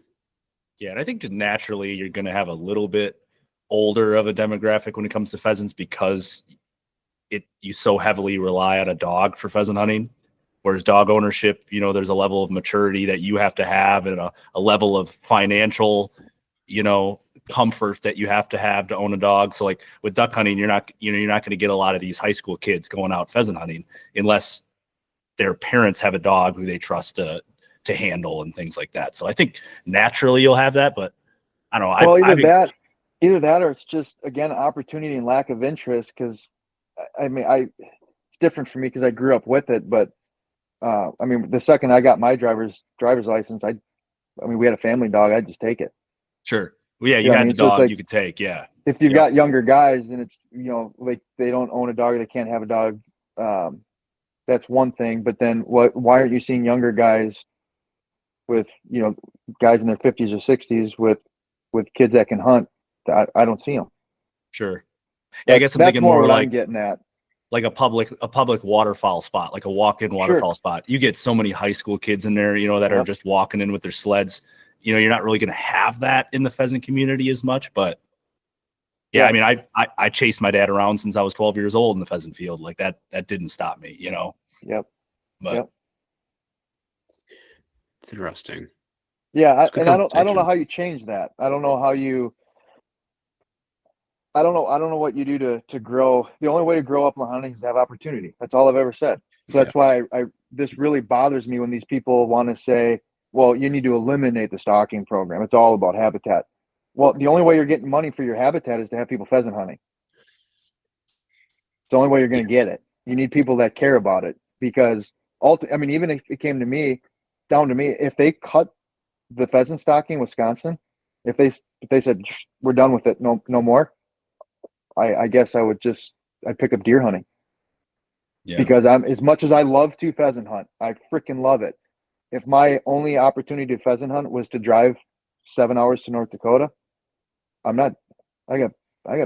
Yeah, and I think that naturally you're going to have a little bit older of a demographic when it comes to pheasants because you so heavily rely on a dog for pheasant hunting. Whereas dog ownership, there's a level of maturity that you have to have and a level of financial, comfort that you have to own a dog. So like with duck hunting, you're not going to get a lot of these high school kids going out pheasant hunting unless their parents have a dog who they trust to handle and things like that. So I think naturally you'll have that, but I don't know. Well, either that or it's just, again, opportunity and lack of interest. Cause I mean, it's different for me because I grew up with it, but I mean, the second I got my driver's license, I mean, we had a family dog. I'd just take it. Sure. Well, yeah, you had the dog you could take. Yeah. If you've got younger guys, then it's, like they don't own a dog, they can't have a dog. That's one thing. But then why aren't you seeing younger guys with, guys in their 50s or 60s with kids that can hunt? I don't see them. Sure. Yeah, I guess I'm thinking more more what like I'm getting at. Like a public waterfowl spot, like a walk-in waterfowl spot. You get so many high school kids in there, that are just walking in with their sleds. You're not really going to have that in the pheasant community as much, but Yeah, I mean, I chased my dad around since I was 12 years old in the pheasant field. Like that didn't stop me, you know. Yep. But Yep. It's interesting. Yeah, It's a good I don't know conversation. how you change that. I don't know what you do to grow. The only way to grow upland hunting is to have opportunity. That's all I've ever said. So that's why this really bothers me when these people want to say, well, you need to eliminate the stalking program. It's all about habitat. Well, the only way you're getting money for your habitat is to have people pheasant hunting. It's the only way you're going to get it. You need people that care about it, because I mean, even if it came down to me, if they cut the pheasant stocking in Wisconsin, if they said we're done with it, no more, I guess I'd pick up deer hunting. yeah, Because as much as I love to pheasant hunt, I freaking love it. If my only opportunity to pheasant hunt was to drive 7 hours to North Dakota, I got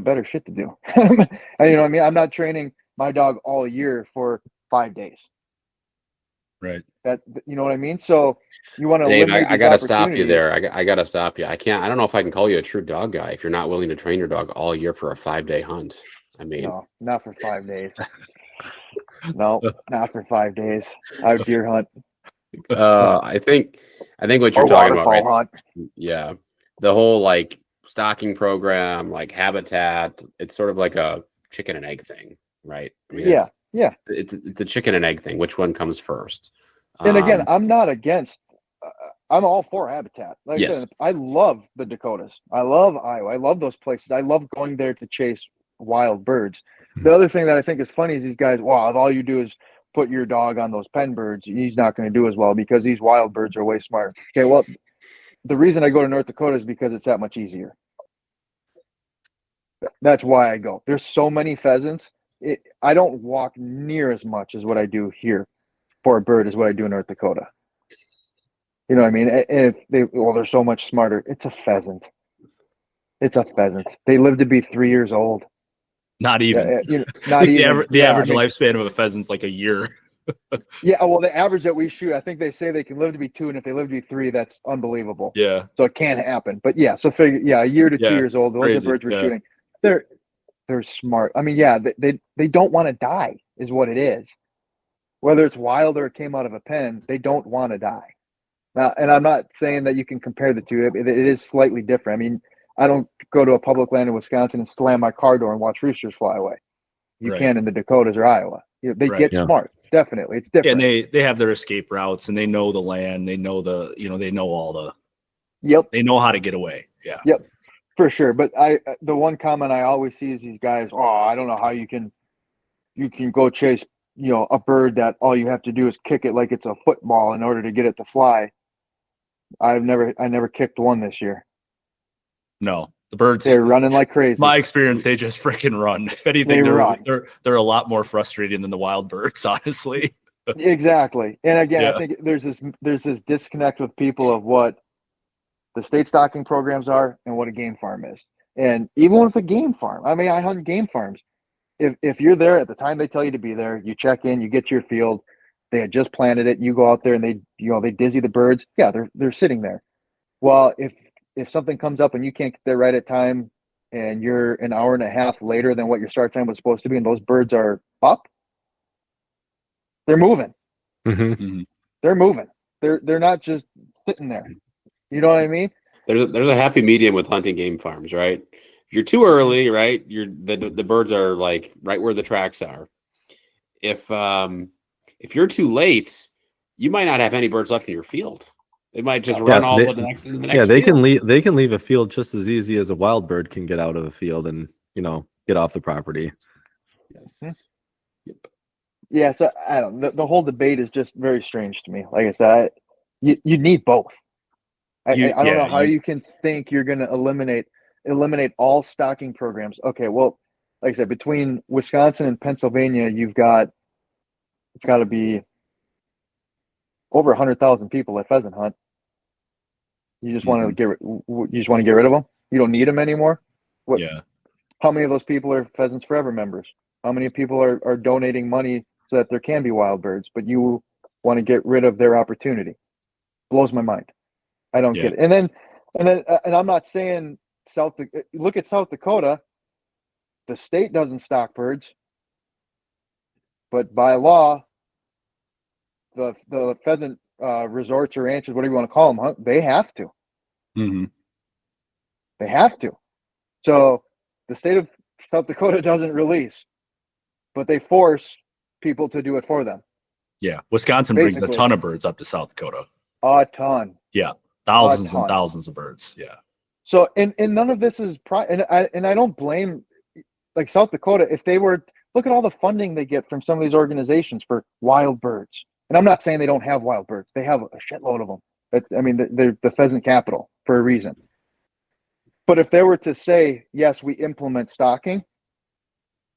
better shit to do. You know what I mean? I'm not training my dog all year for 5 days. right. You know what I mean? So you want to Dave, eliminate I these gotta stop you opportunities. there. I gotta stop you. I don't know if I can call you a true dog guy if you're not willing to train your dog all year for a 5-day hunt. I mean, No, not for 5 days. No, not for 5 days. I would deer hunt I think what you're or talking about, right? waterfowl hunt. Yeah, the whole like stocking program, like habitat, it's sort of like a chicken and egg thing, right? I mean, Yeah. it's a chicken and egg thing. Which one comes first? And again, I'm not against. I'm all for habitat. Like I Yes. said, I love the Dakotas. I love Iowa. I love those places. I love going there to chase wild birds. The other thing that I think is funny is these guys. Wow, if all you do is put your dog on those pen birds, he's not going to do as well because these wild birds are way smarter. Okay, well, the reason I go to North Dakota is because it's that much easier. That's why I go. There's so many pheasants. I don't walk near as much as what I do here for a bird as what I do in North Dakota. You know what I mean? And they're so much smarter. It's a pheasant. It's a pheasant. They live to be 3 years old. Not even. Not even. The average lifespan of a pheasant's like a year. Yeah, well, the average that we shoot, I think they say they can live to be 2, and if they live to be 3, that's unbelievable. Yeah. So it can happen. But yeah, so figure, a year to 2 years old. Those are birds we're shooting. They're smart. I mean, yeah, they don't want to die, is what it is. Whether it's wild or it came out of a pen, they don't want to die. Now, and I'm not saying that you can compare the two. It is slightly different. I mean, I don't go to a public land in Wisconsin and slam my car door and watch roosters fly away. You can in the Dakotas or Iowa. They get smart. Definitely, it's different. Yeah, and they have their escape routes, and they know the land. They know they know all the. Yep. They know how to get away. Yeah. Yep, for sure. But the one comment I always see is these guys. Oh, I don't know how you can go chase a bird that all you have to do is kick it like it's a football in order to get it to fly. I never kicked one this year. No, the birds, they're running like crazy. My experience, they just freaking run. If anything, they're a lot more frustrating than the wild birds, honestly. Exactly. And again, I think there's this disconnect with people of what the state stocking programs are and what a game farm is. And even with a game farm, I mean, I hunt game farms. If you're there at the time they tell you to be there, you check in, you get to your field, they had just planted it, you go out there and they dizzy the birds. Yeah, they're sitting there. Well, if something comes up and you can't get there right at time and you're an hour and a half later than what your start time was supposed to be and those birds are up, they're moving. Mm-hmm. They're moving. They're not just sitting there. You know what I mean? There's a happy medium with hunting game farms, right? If you're too early, right? The birds are like right where the tracks are. If you're too late, you might not have any birds left in your field. They might just run all to the next. Yeah, they can leave. They can leave a field just as easy as a wild bird can get out of the field and get off the property. Yes. Yep. Yeah. So I don't. The whole debate is just very strange to me. Like I said, you need both. I don't know how you can think you're going to eliminate all stocking programs. Okay, well, like I said, between Wisconsin and Pennsylvania, it's got to be over 100,000 people that pheasant hunt. You just want to get rid of them. You don't need them anymore. How many of those people are Pheasants Forever members? How many people are donating money so that there can be wild birds, but you want to get rid of their opportunity? Blows my mind. I don't get it. And I'm not saying look at South Dakota. the state doesn't stock birds, but by law, the pheasant resorts or ranches, whatever you want to call them, they have to. Mm-hmm. They have to. So the state of South Dakota doesn't release, but they force people to do it for them. Yeah. Wisconsin brings a ton of birds up to South Dakota. A ton. Yeah. Thousands and thousands of birds. Yeah. So, and none of this is, and I don't blame, like, South Dakota, if they were, look at all the funding they get from some of these organizations for wild birds. And I'm not saying they don't have wild birds. They have a shitload of them. I mean, they're the pheasant capital for a reason. But if they were to say, yes, we implement stocking,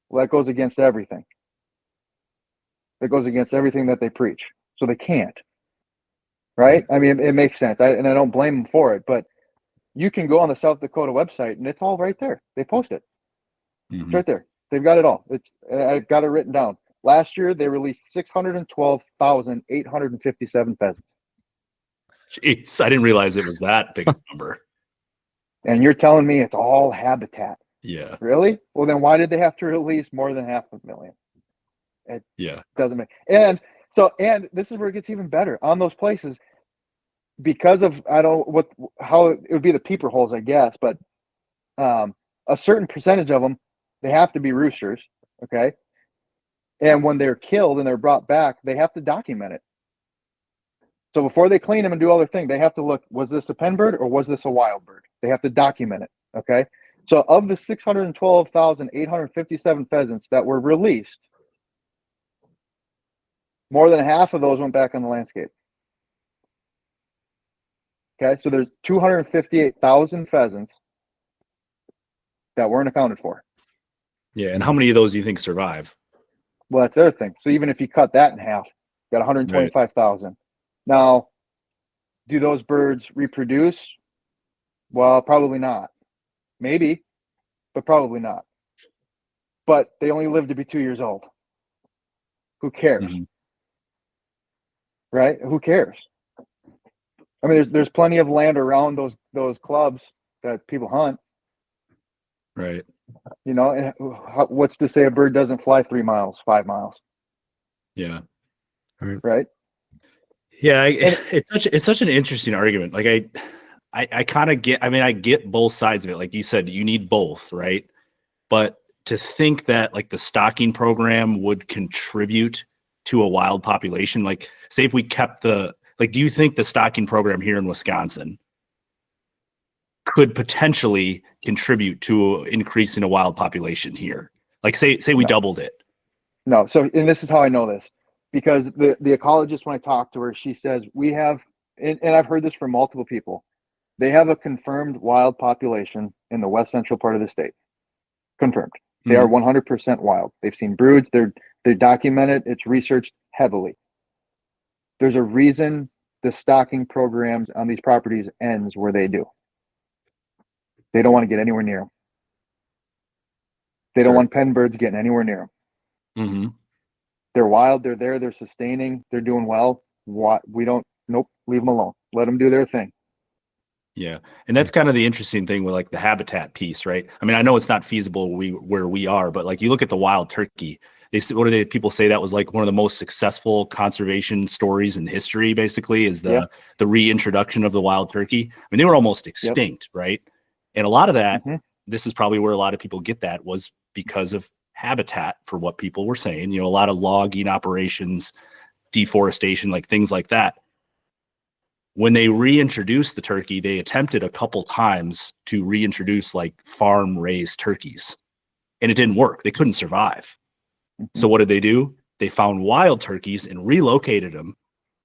well, that goes against everything. That goes against everything that they preach. So they can't. Right? I mean, it makes sense. And I don't blame them for it. But you can go on the South Dakota website and it's all right there. They post it. Mm-hmm. It's right there. They've got it all. I've got it written down. Last year, they released 612,857 pheasants. Jeez, I didn't realize it was that big a number. And you're telling me it's all habitat? Yeah. Really? Well, then why did they have to release more than 500,000? It doesn't make. And this is where it gets even better on those places, because of how it would be the peeper holes, I guess, but a certain percentage of them, they have to be roosters. Okay. And when they're killed and they're brought back, they have to document it. So before they clean them and do all their thing, they have to look, was this a pen bird or was this a wild bird? They have to document it. Okay. So of the 612,857 pheasants that were released, more than half of those went back on the landscape. Okay. So there's 258,000 pheasants that weren't accounted for. Yeah. And how many of those do you think survive? Well, that's their thing. So even if you cut that in half, you got 125,000. Right. Now, do those birds reproduce? Well, probably not. Maybe, but probably not. But they only live to be 2 years old. Who cares? Mm-hmm. Right? Who cares? I mean, there's plenty of land around those clubs that people hunt. Right. You know, and what's to say a bird doesn't fly 3 miles, 5 miles? Yeah. Right. Yeah. It's such an interesting argument. Like I kind of get, I mean, I get both sides of it. Like you said, you need both, right? But to think that like the stocking program would contribute to a wild population, like say if we kept do you think the stocking program here in Wisconsin could potentially contribute to increasing a wild population here? Like say we doubled it. No. So, and this is how I know this, because the ecologist, when I talked to her, she says we have, and I've heard this from multiple people, they have a confirmed wild population in the west central part of the state. Confirmed. They are 100% wild. They've seen broods. They're documented. It's researched heavily. There's a reason the stocking programs on these properties ends where they do. They don't want to get anywhere near them. They don't want pen birds getting anywhere near them. Mm-hmm. They're wild. They're there. They're sustaining. They're doing well. We don't. Nope. Leave them alone. Let them do their thing. Yeah. And that's kind of the interesting thing with like the habitat piece, right? I mean, I know it's not feasible where we are, but like you look at the wild turkey, people say that was like one of the most successful conservation stories in history, basically, is the reintroduction of the wild turkey. I mean, they were almost extinct, right? And a lot of that, this is probably where a lot of people get that, was because of habitat, for what people were saying, you know, a lot of logging operations, deforestation, like things like that. When they reintroduced the turkey, they attempted a couple times to reintroduce like farm raised turkeys, and it didn't work. They couldn't survive. So what did they do? They found wild turkeys and relocated them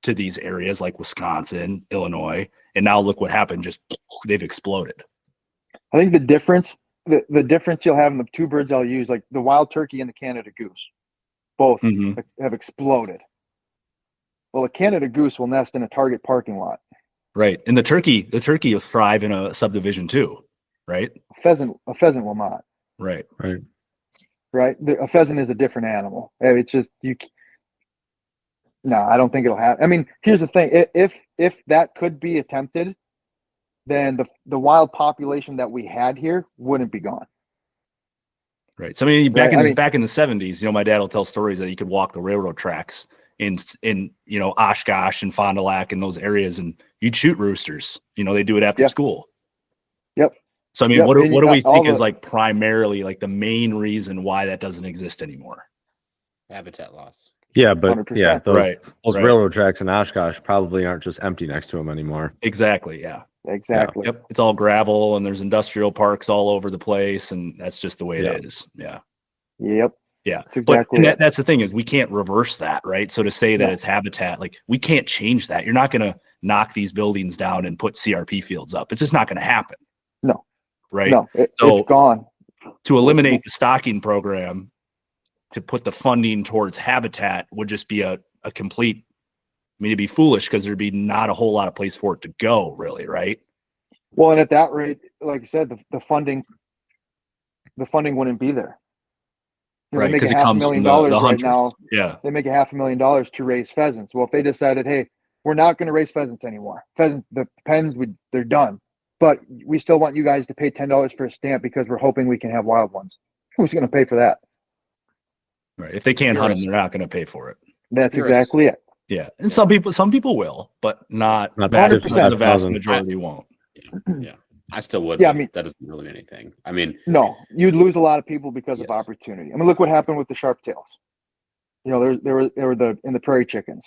to these areas like Wisconsin, Illinois, and now look what happened. Just they've exploded. I think the difference you'll have in the two birds I'll use, like the wild turkey and the Canada goose, both have exploded. Well, a Canada goose will nest in a Target parking lot. Right. And the turkey will thrive in a subdivision too, right? A pheasant will not. Right. Right. A pheasant is a different animal. It's just, no, I don't think it'll happen. I mean, here's the thing. If that could be attempted, then the wild population that we had here wouldn't be gone. Right. So I mean, back Right, in back in the 70s, my dad will tell stories that you could walk the railroad tracks in Oshkosh and Fond du Lac and those areas, and you'd shoot roosters. They do it after Yeah. school. Yep. So I mean, Yep. what do we all think the- is like primarily like the main reason why that doesn't exist anymore? Habitat loss. Yeah, but 100%. yeah, those Right. railroad tracks in Oshkosh probably aren't just empty next to them anymore. Exactly. Yeah. Exactly. Yep. It's all gravel and there's industrial parks all over the place, and that's just the way it is. Yeah. Yep. Yeah. That's exactly But it. that's the thing, is we can't reverse that, right? So to say that No. it's habitat, like we can't change that. You're not going to knock these buildings down and put CRP fields up. It's just not going to happen. No. Right. No, So it's gone. to eliminate the stocking program, to put the funding towards habitat would just be a complete, it'd be foolish, because there'd be not a whole lot of place for it to go, really, right? Well, and at that rate, like I said, the funding wouldn't be there. Right, They make because it $500,000 comes from the right hunters. now. Yeah. They make $500,000 to raise pheasants. Well, if they decided, hey, we're not going to raise pheasants anymore, the pens they're done, but we still want you guys to pay $10 for a stamp because we're hoping we can have wild ones. Who's going to pay for that? Right. If they can't hunt them, they're not going to pay for it. That's You're exactly it. Yeah. And some people will, but not Not vast, 100%. the vast majority won't. Yeah. I still would. Yeah, but I mean- that doesn't really mean anything. I mean, No, you'd lose a lot of people because of Yes. opportunity. I mean, look what happened with the sharp tails. There were in the prairie chickens.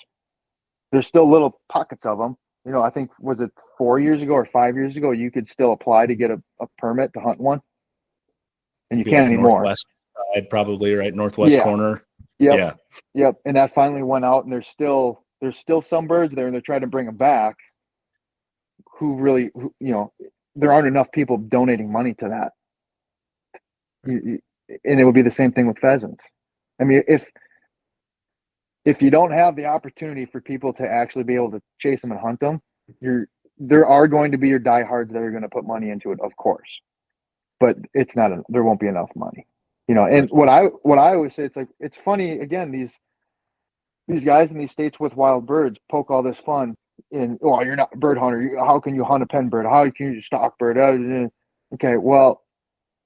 There's still little pockets of them. I think, was it 4 years ago or 5 years ago, you could still apply to get a permit to hunt one, and you Be can't like anymore. Northwest side, probably, right? Northwest Yeah. corner. Yep. Yeah. Yep. And that finally went out, and there's still some birds there, and they're trying to bring them back. There aren't enough people donating money to that. And it would be the same thing with pheasants. I mean, if you don't have the opportunity for people to actually be able to chase them and hunt them, there are going to be your diehards that are going to put money into it, of course, but there won't be enough money. And what I always say, it's funny, again, these guys in these states with wild birds poke all this fun in, oh, you're not a bird hunter, how can you hunt a pen bird, how can you stock bird? Okay, well,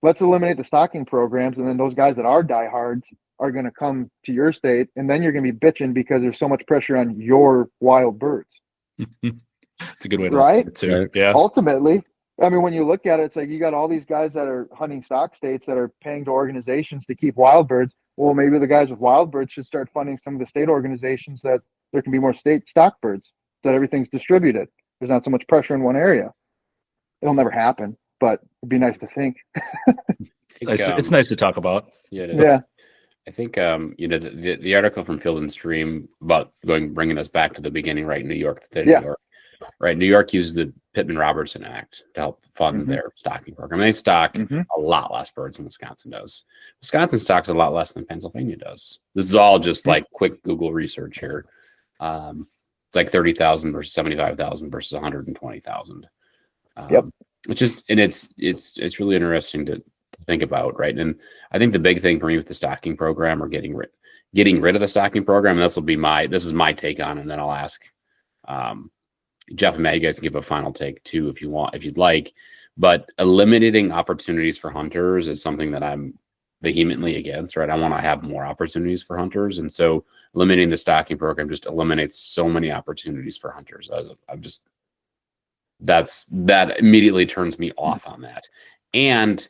let's eliminate the stocking programs, and then those guys that are diehards are going to come to your state, and then you're going to be bitching because there's so much pressure on your wild birds. It's a good way to Right? look at it too. Right. Yeah. Ultimately, I mean, when you look at it, it's like you got all these guys that are hunting stock states that are paying to organizations to keep wild birds. Well, maybe the guys with wild birds should start funding some of the state organizations that there can be more state stock birds, so that everything's distributed. There's not so much pressure in one area. It'll never happen, but it'd be nice to think. It's nice to talk about. Yeah, it is. Yeah. I think the article from Field and Stream about bringing us back to the beginning, right? New York, New York, right? New York used the Pittman-Robertson Act to help fund their stocking program. They stock a lot less birds than Wisconsin does. Wisconsin stocks a lot less than Pennsylvania does. This is all just like quick Google research here. It's like 30,000 versus 75,000 versus 120,000. Yep. It's really interesting to think about, right? And I think the big thing for me with the stocking program, or getting rid of the stocking program, and this is my take on it, and then I'll ask Jeff and Matt, you guys can give a final take too if you'd like. But eliminating opportunities for hunters is something that I'm vehemently against, right? I want to have more opportunities for hunters, and so eliminating the stocking program just eliminates so many opportunities for hunters. That immediately turns me off on that. And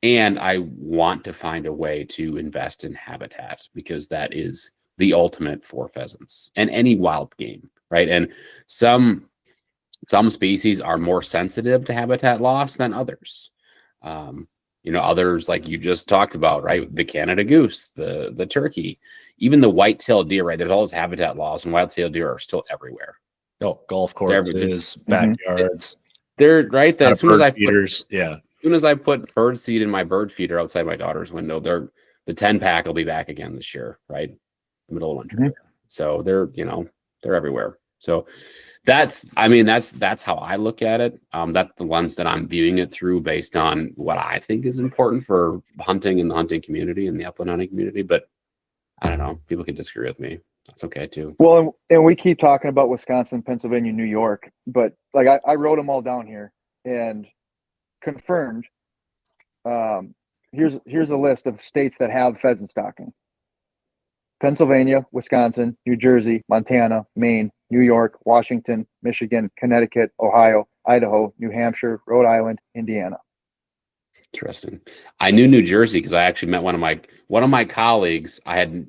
I want to find a way to invest in habitat, because that is the ultimate for pheasants and any wild game, right? And some species are more sensitive to habitat loss than others. Others, like you just talked about, right? The Canada goose, the turkey, even the white-tailed deer, right? There's all this habitat loss, and white-tailed deer are still everywhere. Oh, golf courses, backyards. They're right. As soon as I put bird seed in my bird feeder outside my daughter's window, the 10-pack will be back again this year, right? The middle of winter. So they're everywhere. So that's how I look at it. That's the lens that I'm viewing it through, based on what I think is important for hunting in the hunting community and the upland hunting community. But I don't know. People can disagree with me. That's okay too. Well, and we keep talking about Wisconsin, Pennsylvania, New York, but like I wrote them all down here and confirmed. here's a list of states that have pheasant stocking: Pennsylvania, Wisconsin, New Jersey, Montana, Maine, New York, Washington, Michigan, Connecticut, Ohio, Idaho, New Hampshire, Rhode Island, Indiana. Interesting. I knew New Jersey because I actually met one of my colleagues.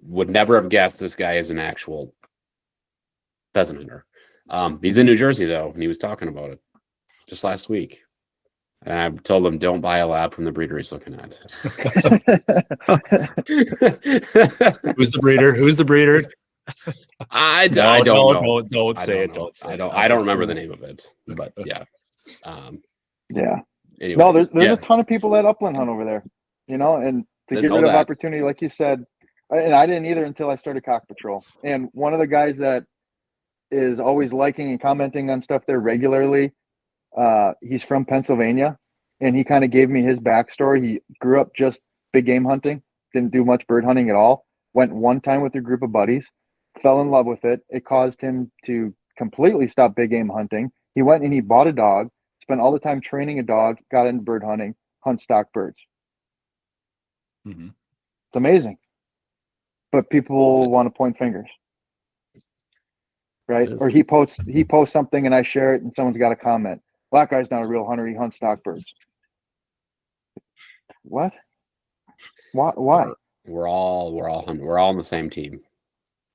Would never have guessed this guy is an actual pheasant hunter. He's in New Jersey though, and he was talking about it just last week. And I told him, don't buy a lab from the breeder he's looking at. Who's the breeder? Who's the breeder? I don't know. Don't say it. I don't remember the name of it, but yeah. Yeah. Anyway, No, there's a ton of people that upland hunt over there, and to Didn't get know rid of that. opportunity, like you said, and I didn't either until I started Cock Patrol. And one of the guys that is always liking and commenting on stuff there regularly, he's from Pennsylvania, and he kind of gave me his backstory. He grew up just big game hunting, didn't do much bird hunting at all, went one time with a group of buddies, fell in love with it. It caused him to completely stop big game hunting. He went and he bought a dog, spent all the time training a dog, got into bird hunting, hunt stock birds. Mm-hmm. It's amazing. But people want to point fingers. Right? Or he posts something and I share it and someone's got a comment. Well, that guy's not a real hunter, he hunts stock birds. What? Why? We're all on the same team.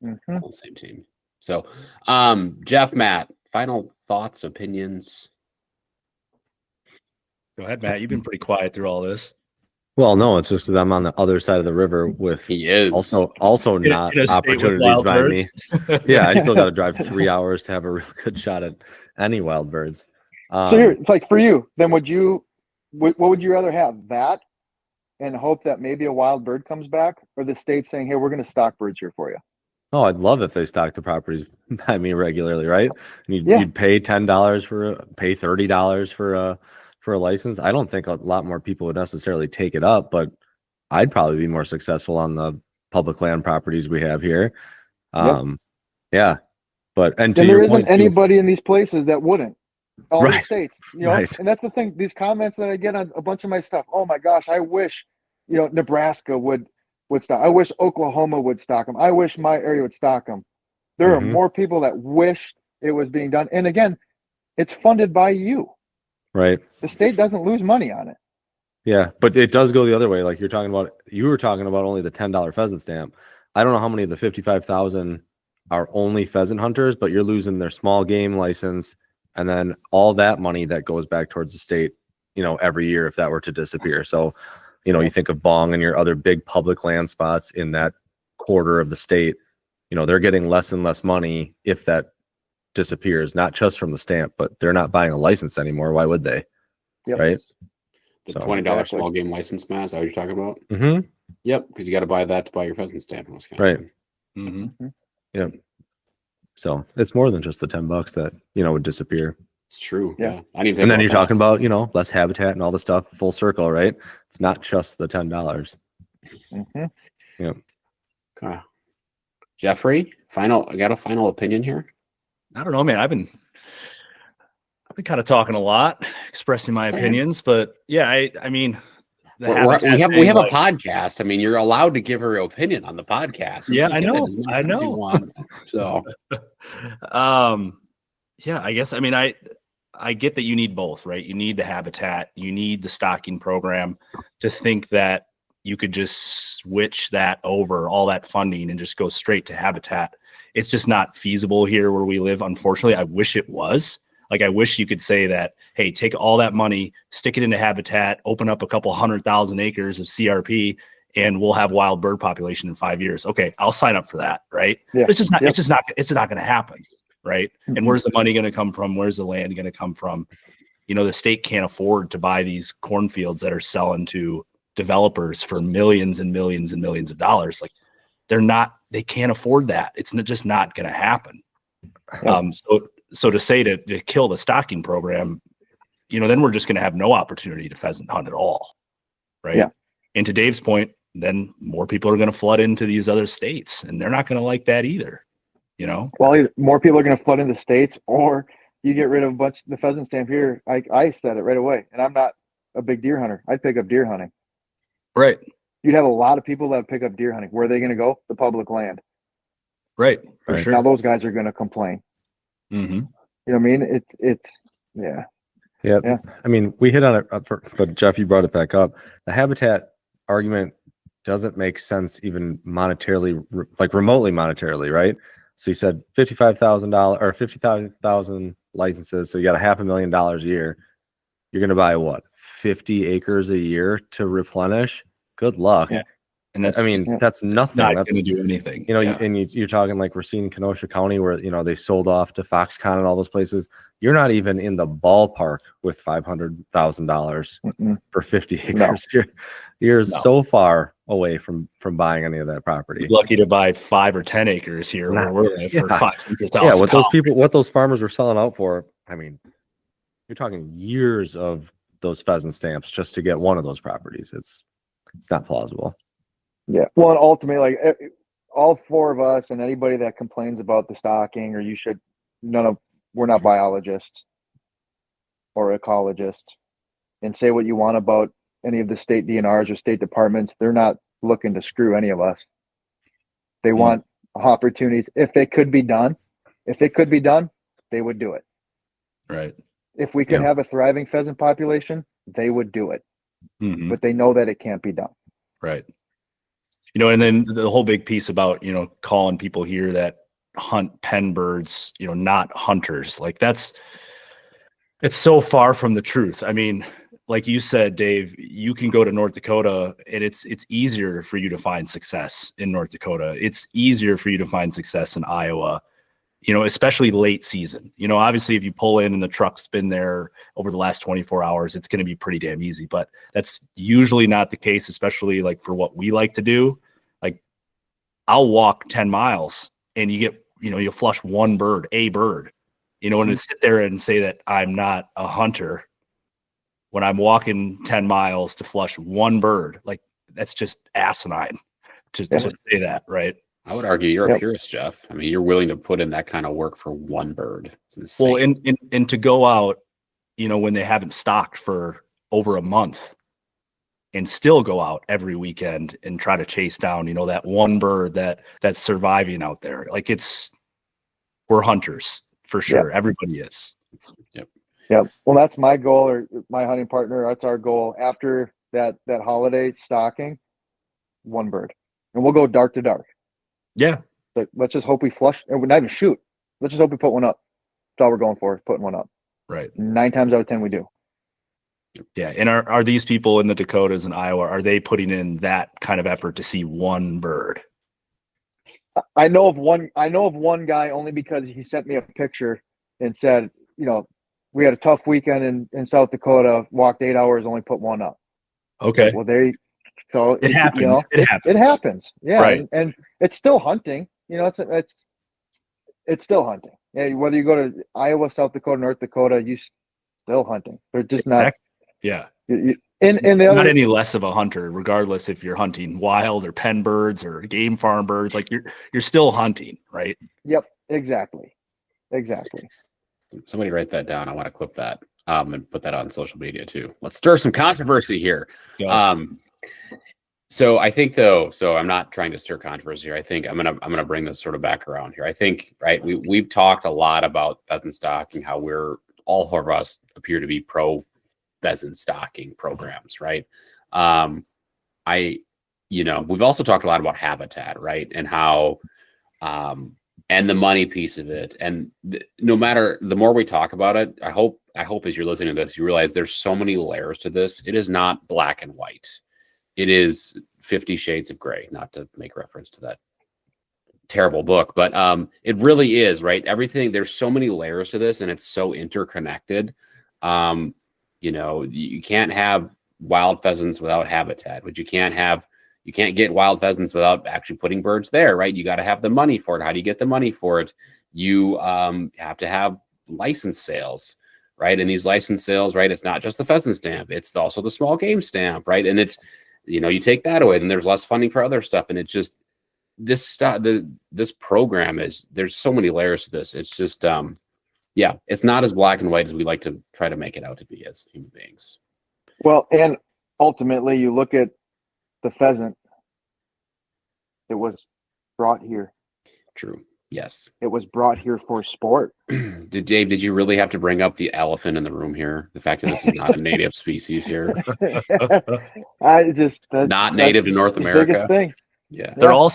Mm-hmm. On the same team. So Jeff, Matt, final thoughts, opinions. Go ahead, Matt. You've been pretty quiet through all this. Well, no, it's just that I'm on the other side of the river with He is also not in a state with opportunities wild by birds. me. Yeah, I still got to drive 3 hours to have a real good shot at any wild birds. So here, like for you, then what would you rather have, that and hope that maybe a wild bird comes back, or the state saying, hey, we're going to stock birds here for you? Oh, I'd love if they stock the properties by me regularly, right? You'd pay $10 pay $30 for a license. I don't think a lot more people would necessarily take it up, but I'd probably be more successful on the public land properties we have here. Yeah, but and there isn't anybody in these places that wouldn't. All these states, Right. And that's the thing. These comments that I get on a bunch of my stuff. Oh my gosh, I wish, Nebraska would stock. I wish Oklahoma would stock them. I wish my area would stock them. There are more people that wish it was being done. And again, it's funded by you. Right. The state doesn't lose money on it. Yeah, but it does go the other way. Like you were talking about only the $10 pheasant stamp. I don't know how many of the 55,000 are only pheasant hunters, but you're losing their small game license. And then all that money that goes back towards the state, every year if that were to disappear. So, you think of Bong and your other big public land spots in that quarter of the state, they're getting less and less money if that disappears, not just from the stamp, but they're not buying a license anymore. Why would they? Yep. Right. The $20 small game license, Matt, is that what you're talking about? Mm-hmm. Yep, because you got to buy that to buy your pheasant stamp in Wisconsin. Right. Mm-hmm. Yep. So it's more than just the $10 that, would disappear. It's true. Yeah. I didn't And then you're talking about, less habitat and all the stuff, full circle, right? It's not just the $10. Mm-hmm. Yep. Okay. Jeffrey, I got a final opinion here. I don't know, man. I've been kind of talking a lot, expressing my opinions, but yeah, I mean, we have a podcast. I mean, you're allowed to give her your opinion on the podcast. Yeah, I know. You want. So, yeah, I guess. I mean, I get that you need both, right? You need the habitat, you need the stocking program. To think that you could just switch that over, all that funding, and just go straight to habitat, it's just not feasible here where we live. Unfortunately, I wish it was. Like, I wish you could say that, hey, take all that money, stick it into habitat, open up a couple 100,000 acres of CRP, and we'll have wild bird population in 5 years. Okay, I'll sign up for that, right? Yeah. But it's just not going to happen, right? Mm-hmm. And where's the money going to come from? Where's the land going to come from? The state can't afford to buy these cornfields that are selling to developers for millions and millions and millions of dollars. Like, they can't afford that. It's just not going to happen. Yeah. So to say to kill the stocking program, then we're just going to have no opportunity to pheasant hunt at all, right? Yeah. And to Dave's point, then more people are going to flood into these other states, and they're not going to like that either, Well, either more people are going to flood into states, or you get rid of a bunch of the pheasant stamp here. I said it right away, and I'm not a big deer hunter. I'd pick up deer hunting. Right. You'd have a lot of people that pick up deer hunting. Where are they going to go? The public land. Right. For Right. sure. Now those guys are going to complain. Mm-hmm. You know what I mean? Yeah. Yeah. I mean, we hit on it, but Jeff, you brought it back up. The habitat argument doesn't make sense even monetarily, like remotely monetarily, right? So you said $55,000 or 55,000 licenses. So you got $500,000 a year. You're going to buy what, 50 acres a year to replenish? Good luck. Yeah. And that's, I mean, that's nothing. not That's going to do anything. You know, Yeah. you're talking like we're seeing Kenosha County where, you know, they sold off to Foxconn and all those places. You're not even in the ballpark with $500,000 for 50 acres. No. You're so far away from buying any of that property. You're lucky to buy 5 or 10 acres here where we're at for $500,000. Yeah, what those farmers were selling out for, I mean, you're talking years of those pheasant stamps just to get one of those properties. It's not plausible. Yeah. Well, and ultimately, like all four of us and anybody that complains about the stocking, or we're not biologists or ecologists, and say what you want about any of the state DNRs or state departments. They're not looking to screw any of us. They want opportunities. If it could be done, they would do it. Right. If we could have a thriving pheasant population, they would do it. Mm-hmm. But they know that it can't be done. Right. You know, and then the whole big piece about, you know, calling people here that hunt pen birds, you know, not hunters, like it's so far from the truth. I mean, like you said, Dave, you can go to North Dakota and it's easier for you to find success in North Dakota. It's easier for you to find success in Iowa, you know, especially late season. You know, obviously if you pull in and the truck's been there over the last 24 hours, it's going to be pretty damn easy, but that's usually not the case, especially like for what we like to do. Like I'll walk 10 miles and you'll flush a bird, you know, and to sit there and say that I'm not a hunter when I'm walking 10 miles to flush one bird, like that's just asinine to say that, right? I would argue you're a purist, Jeff. I mean, you're willing to put in that kind of work for one bird. It's insane. Well, and to go out, you know, when they haven't stocked for over a month and still go out every weekend and try to chase down, you know, that one bird that's surviving out there. Like we're hunters for sure. Yep. Everybody is. Yep. Well, that's my goal, or my hunting partner. That's our goal after that holiday stocking, one bird, and we'll go dark to dark. Yeah. But let's just hope we flush, and we're not even shoot. Let's just hope we put one up. That's all we're going for, is putting one up. Right. 9 times out of 10, we do. Yeah. And are these people in the Dakotas and Iowa, are they putting in that kind of effort to see one bird? I know of one guy only because he sent me a picture and said, you know, we had a tough weekend in South Dakota, walked 8 hours, only put one up. Okay. Well, it happens. You know, it happens. Yeah. Right. And it's still hunting. You know, it's still hunting. Yeah. Whether you go to Iowa, South Dakota, North Dakota, you still hunting. They're just not. Yeah. Not any less of a hunter, regardless if you're hunting wild or pen birds or game farm birds. Like you're still hunting, right? Yep. Exactly. Somebody write that down. I want to clip that and put that on social media too. Let's stir some controversy here. Yeah. So I think so I'm not trying to stir controversy here. I think I'm gonna bring this sort of back around here. I think, right, we've talked a lot about pheasant stocking, how all of us appear to be pro pheasant stocking programs, right? We've also talked a lot about habitat, right? And how and the money piece of it. And no matter, the more we talk about it, I hope as you're listening to this, you realize there's so many layers to this. It is not black and white. It is 50 Shades of Gray, not to make reference to that terrible book, but it really is, right? Everything, there's so many layers to this and it's so interconnected. You can't have wild pheasants without habitat, but you can't get wild pheasants without actually putting birds there, right? You got to have the money for it. How do you get the money for it? You have to have license sales, right? And these license sales, right, it's not just the pheasant stamp, it's also the small game stamp, right? And it's, you take that away, then there's less funding for other stuff. And it's just this program there's so many layers to this. It's just, it's not as black and white as we like to try to make it out to be as human beings. Well, and ultimately you look at the pheasant, it was brought here. True. Yes. It was brought here for sport. Did you really have to bring up the elephant in the room here? The fact that this is not a native species here, not native to North the America. biggest thing. Yeah. They're all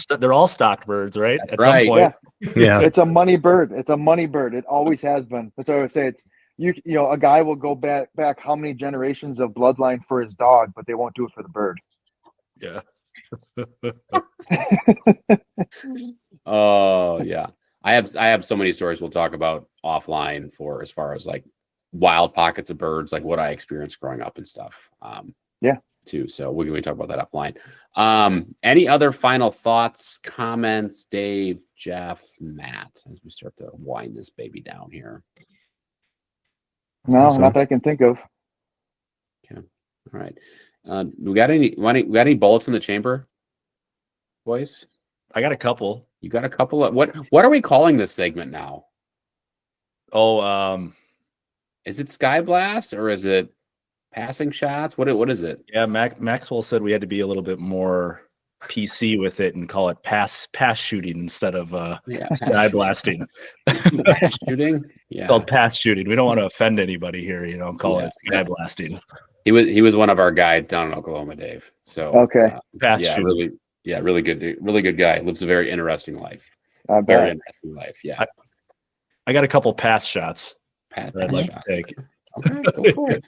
stock birds, right? That's At right. some point. Yeah. It's a money bird. It's a money bird. It always has been. That's what I would say. It's you know, a guy will go back how many generations of bloodline for his dog, but they won't do it for the bird. Yeah. Oh yeah. I have so many stories we'll talk about offline for as far as like wild pockets of birds, like what I experienced growing up and stuff. Too. So we can talk about that offline. Any other final thoughts, comments, Dave, Jeff, Matt, as we start to wind this baby down here? No, Awesome. not that I can think of. Okay. All right. We got any bullets in the chamber, boys? I got a couple. You got a couple of what are we calling this segment now? Oh, Is it Sky Blast or is it passing shots? What is it? yeah, Maxwell said we had to be a little bit more PC with it and call it pass shooting instead of sky blasting. Pass shooting? Yeah. Called pass shooting. We don't want to offend anybody here, call it sky blasting. He was one of our guys down in Oklahoma, Dave. So Okay. Pass yeah, shooting. really good guy. Lives a very interesting life. I Very bet. interesting life. Yeah. I got a couple pass shots Pass that I'd like shots. to take. Okay, go for it.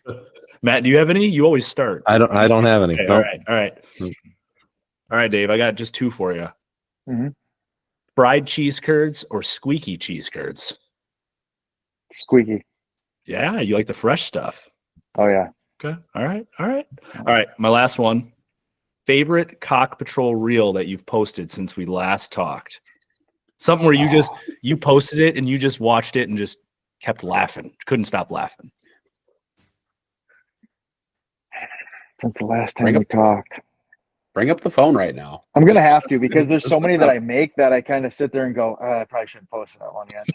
Matt, do you have any? You always start. I don't have any. Okay, Nope. all right, Dave. I got just two for you. Mhm. Fried cheese curds or squeaky cheese curds? Squeaky. Yeah, you like the fresh stuff. Oh yeah. Okay. All right. My last one. Favorite Cock Patrol reel that you've posted since we last talked? Something where you posted it and you just watched it and just kept laughing. Couldn't stop laughing. Since the last time we talked. Bring up the phone right now. I'm gonna have to because there's so many that I make that I kind of sit there and go, I probably shouldn't post that one yet.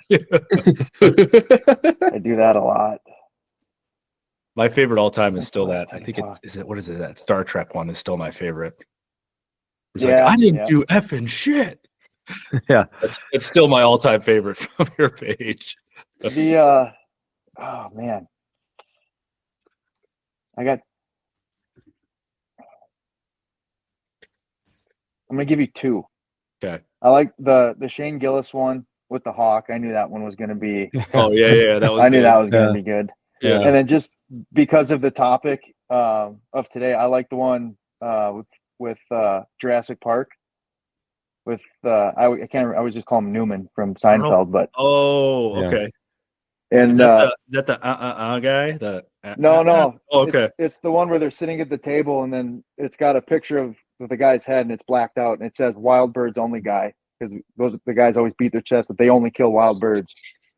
I do that a lot. My favorite all time is still that. I think what is it? That Star Trek one is still my favorite. It's like, I didn't do effing shit. Yeah. It's still my all time favorite from your page. Oh man. I'm gonna give you two. Okay. I like the Shane Gillis one with the hawk. I knew that one was gonna be. Oh yeah, that was. I knew good. that was gonna be good. Yeah. And then just because of the topic of today, I like the one with Jurassic Park. With I can't. I always just call him Newman from Seinfeld, but oh, Yeah. okay. and Is that the guy? no. Oh, okay. It's the one where they're sitting at the table, and then it's got a picture of the guy's head, and it's blacked out, and it says "Wild Birds Only Guy" because the guys always beat their chest that they only kill wild birds.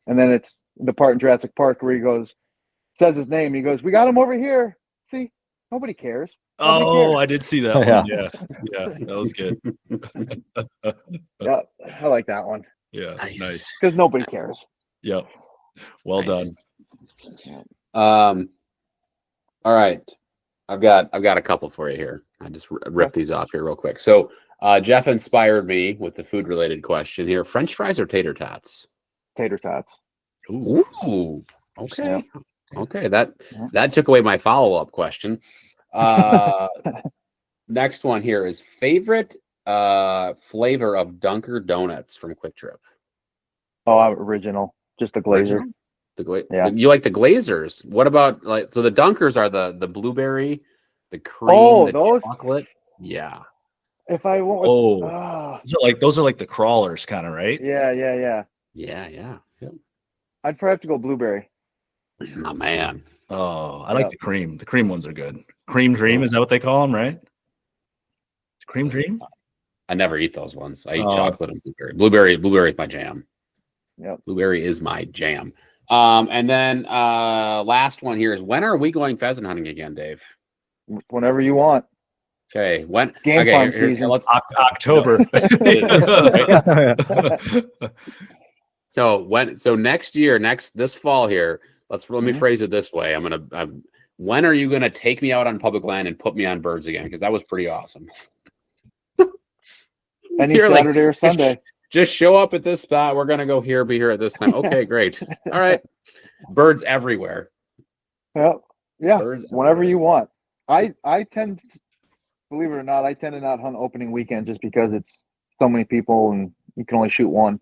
And then it's the part in Jurassic Park where he says his name, and he goes, "We got him over here. See, nobody cares." I did see that one. Yeah. Yeah, that was good. Yeah, I like that one Yeah, nice. because nobody cares. Yep. Well Nice. done. All right. I've got a couple for you here. I just rip these off here real quick. So Jeff inspired me with the food related question here. French fries or tater tots? Tater tots. Ooh. Okay. Yeah. Okay. That took away my follow-up question. Next one here is favorite flavor of Dunker Donuts from Quick Trip. Oh, original. Just the glazer. Yeah. You like the glazers. What about so the Dunkers are the blueberry, the cream, the those? chocolate? Yeah. If I went with, Those are like the crawlers, kind of, right? Yeah. Yeah. I'd probably have to go blueberry. My man. Oh, I like the cream. The cream ones are good. Cream Dream, is that what they call them, right? Cream Dream? I never eat those ones. I eat chocolate and blueberry. Blueberry is my jam. Yep. Blueberry is my jam. And then last one here is when are we going pheasant hunting again, Dave? Whenever you want. Okay. When? Game okay, farm here, season. let's October. So next year, this fall here, let me phrase it this way. when are you gonna take me out on public land and put me on birds again? Because that was pretty awesome. any You're like, Saturday or Sunday. Just show up at this spot. We're gonna go here, be here at this time. Okay, great. All right. Birds everywhere. Yep. Yeah. Birds Whenever everywhere. you want. I tend, believe it or not, I tend to not hunt opening weekend just because it's so many people and you can only shoot one.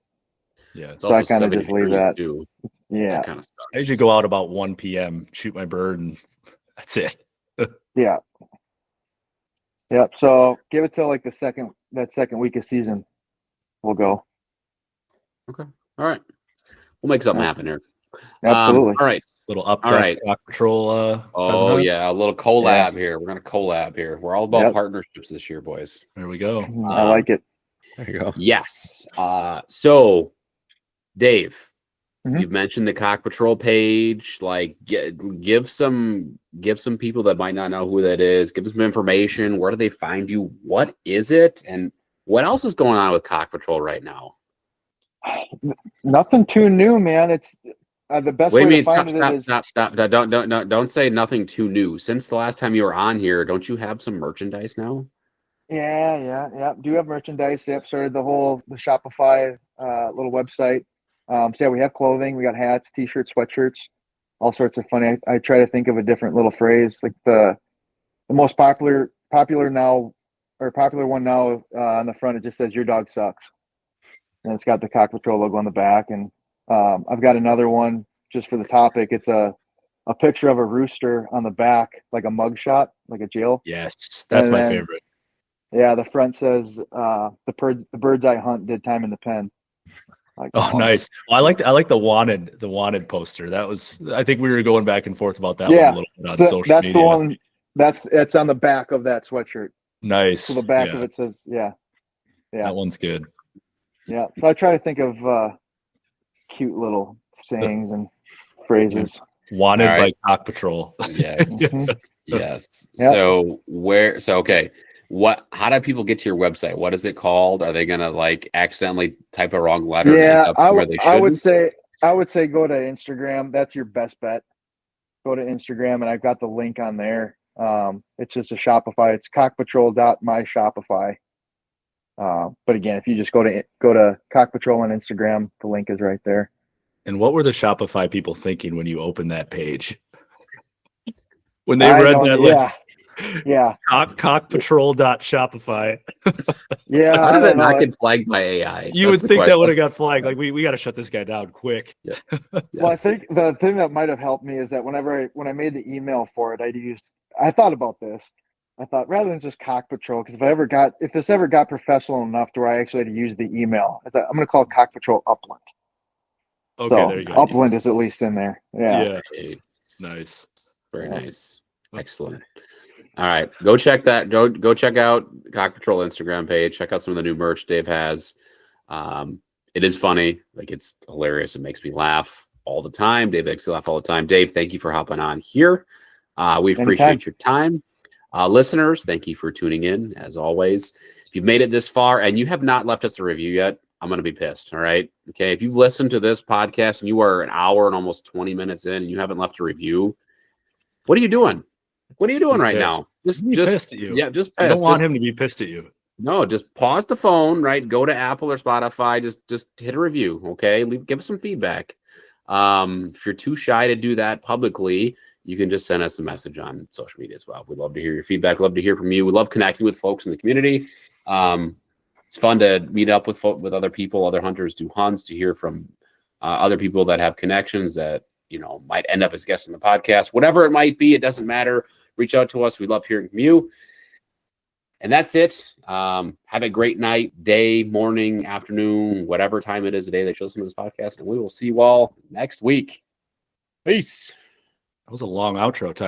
Yeah, it's It's also I kinda 70 just leave degrees that. too. Yeah. That kind of sucks. I usually go out about 1 p.m., shoot my bird, and that's it. Yeah. Yep. So give it till like that second week of season. We'll go. Okay. All right. We'll make something Yeah. happen here. Absolutely. All right. Little up All deck right. Rock Patrol. Pheasant Oh hunt. yeah, a little collab here. We're gonna collab here. We're all about Yep. partnerships this year, boys. There we go. I like it. There you go. Yes. So Dave, Mhm. you've mentioned the Cock Patrol page. Like, give some people that might not know who that is. Give them some information. Where do they find you? What is it? And what else is going on with Cock Patrol right now? Nothing too new, man. It's the best Wait a way to minute. find Stop. Don't say nothing too new. Since the last time you were on here, don't you have some merchandise now? Yeah. Do have merchandise. Yep. Started the Shopify little website. So yeah, we have clothing. We got hats, t-shirts, sweatshirts, all sorts of funny. I try to think of a different little phrase. Like the most popular now, or popular one now, on the front, it just says "Your dog sucks," and it's got the Cock Patrol logo on the back. And I've got another one just for the topic. It's a picture of a rooster on the back, like a mug shot, like a jail. Yes, that's And my then- favorite. Yeah, the front says the birds I hunt did time in the pen. Like, Oh, nice. Well, I like the wanted poster. That was, I think we were going back and forth about that one Yeah. a little bit on So social that's media. the one. That's on the back of that sweatshirt. Nice. So the back Yeah, of it says, yeah. that one's good. So I try to think of cute little sayings and phrases. Wanted All right. by Cock Patrol. Yes. Mhm. Yes. Yep. So okay. How do people get to your website? What is it called? Are they gonna like accidentally type a wrong letter and Yeah, end up where they I would shouldn't? say go to Instagram. That's your best bet. Go to Instagram, and I've got the link on there. It's just a Shopify. It's cockpatrol.myshopify. But again, if you just go to Cock Patrol on Instagram, the link is right there. And what were the Shopify people thinking when you opened that page? When they I read don't- that, yeah, cockpatrol.shopify. yeah. How I did that don't not know. get flagged by AI? You would think that would have got flagged. Like we got to shut this guy down quick. Well, I think the thing that might have helped me is that when I made the email for it, I thought about this. I thought rather than just Cock Patrol, because if this ever got professional enough to where I actually had to use the email, I thought I'm going to call it Cock Patrol Upland. Okay, So there you go. Upland is at least in there. Yeah. Nice. Very nice. Excellent. All right. Go check that. Go check out Cock Patrol Instagram page. Check out some of the new merch Dave has. It is funny. Like, it's hilarious. It makes me laugh all the time. Dave makes me laugh all the time. Dave, thank you for hopping on here. We appreciate Anytime. your time. Listeners, thank you for tuning in, as always. If you've made it this far and you have not left us a review yet, I'm going to be pissed. All right. Okay. If you've listened to this podcast and you are an hour and almost 20 minutes in and you haven't left a review, what are you doing? What are you doing He's right pissed. now? Just pissed at you. Yeah, just I don't pissed. want Just- him to be pissed at you. No, just pause the phone, right? Go to Apple or Spotify. Just hit a review, okay? Give us some feedback. If you're too shy to do that publicly, you can just send us a message on social media as well. We'd love to hear your feedback. Love to hear from you. We love connecting with folks in the community. It's fun to meet up with other people, other hunters do hunts, to hear from other people that have connections that might end up as guests on the podcast. Whatever it might be, it doesn't matter. Reach out to us. We love hearing from you. And that's it. Have a great night, day, morning, afternoon, whatever time it is a day that you listen to this podcast. And we will see you all next week. Peace. That was a long outro time.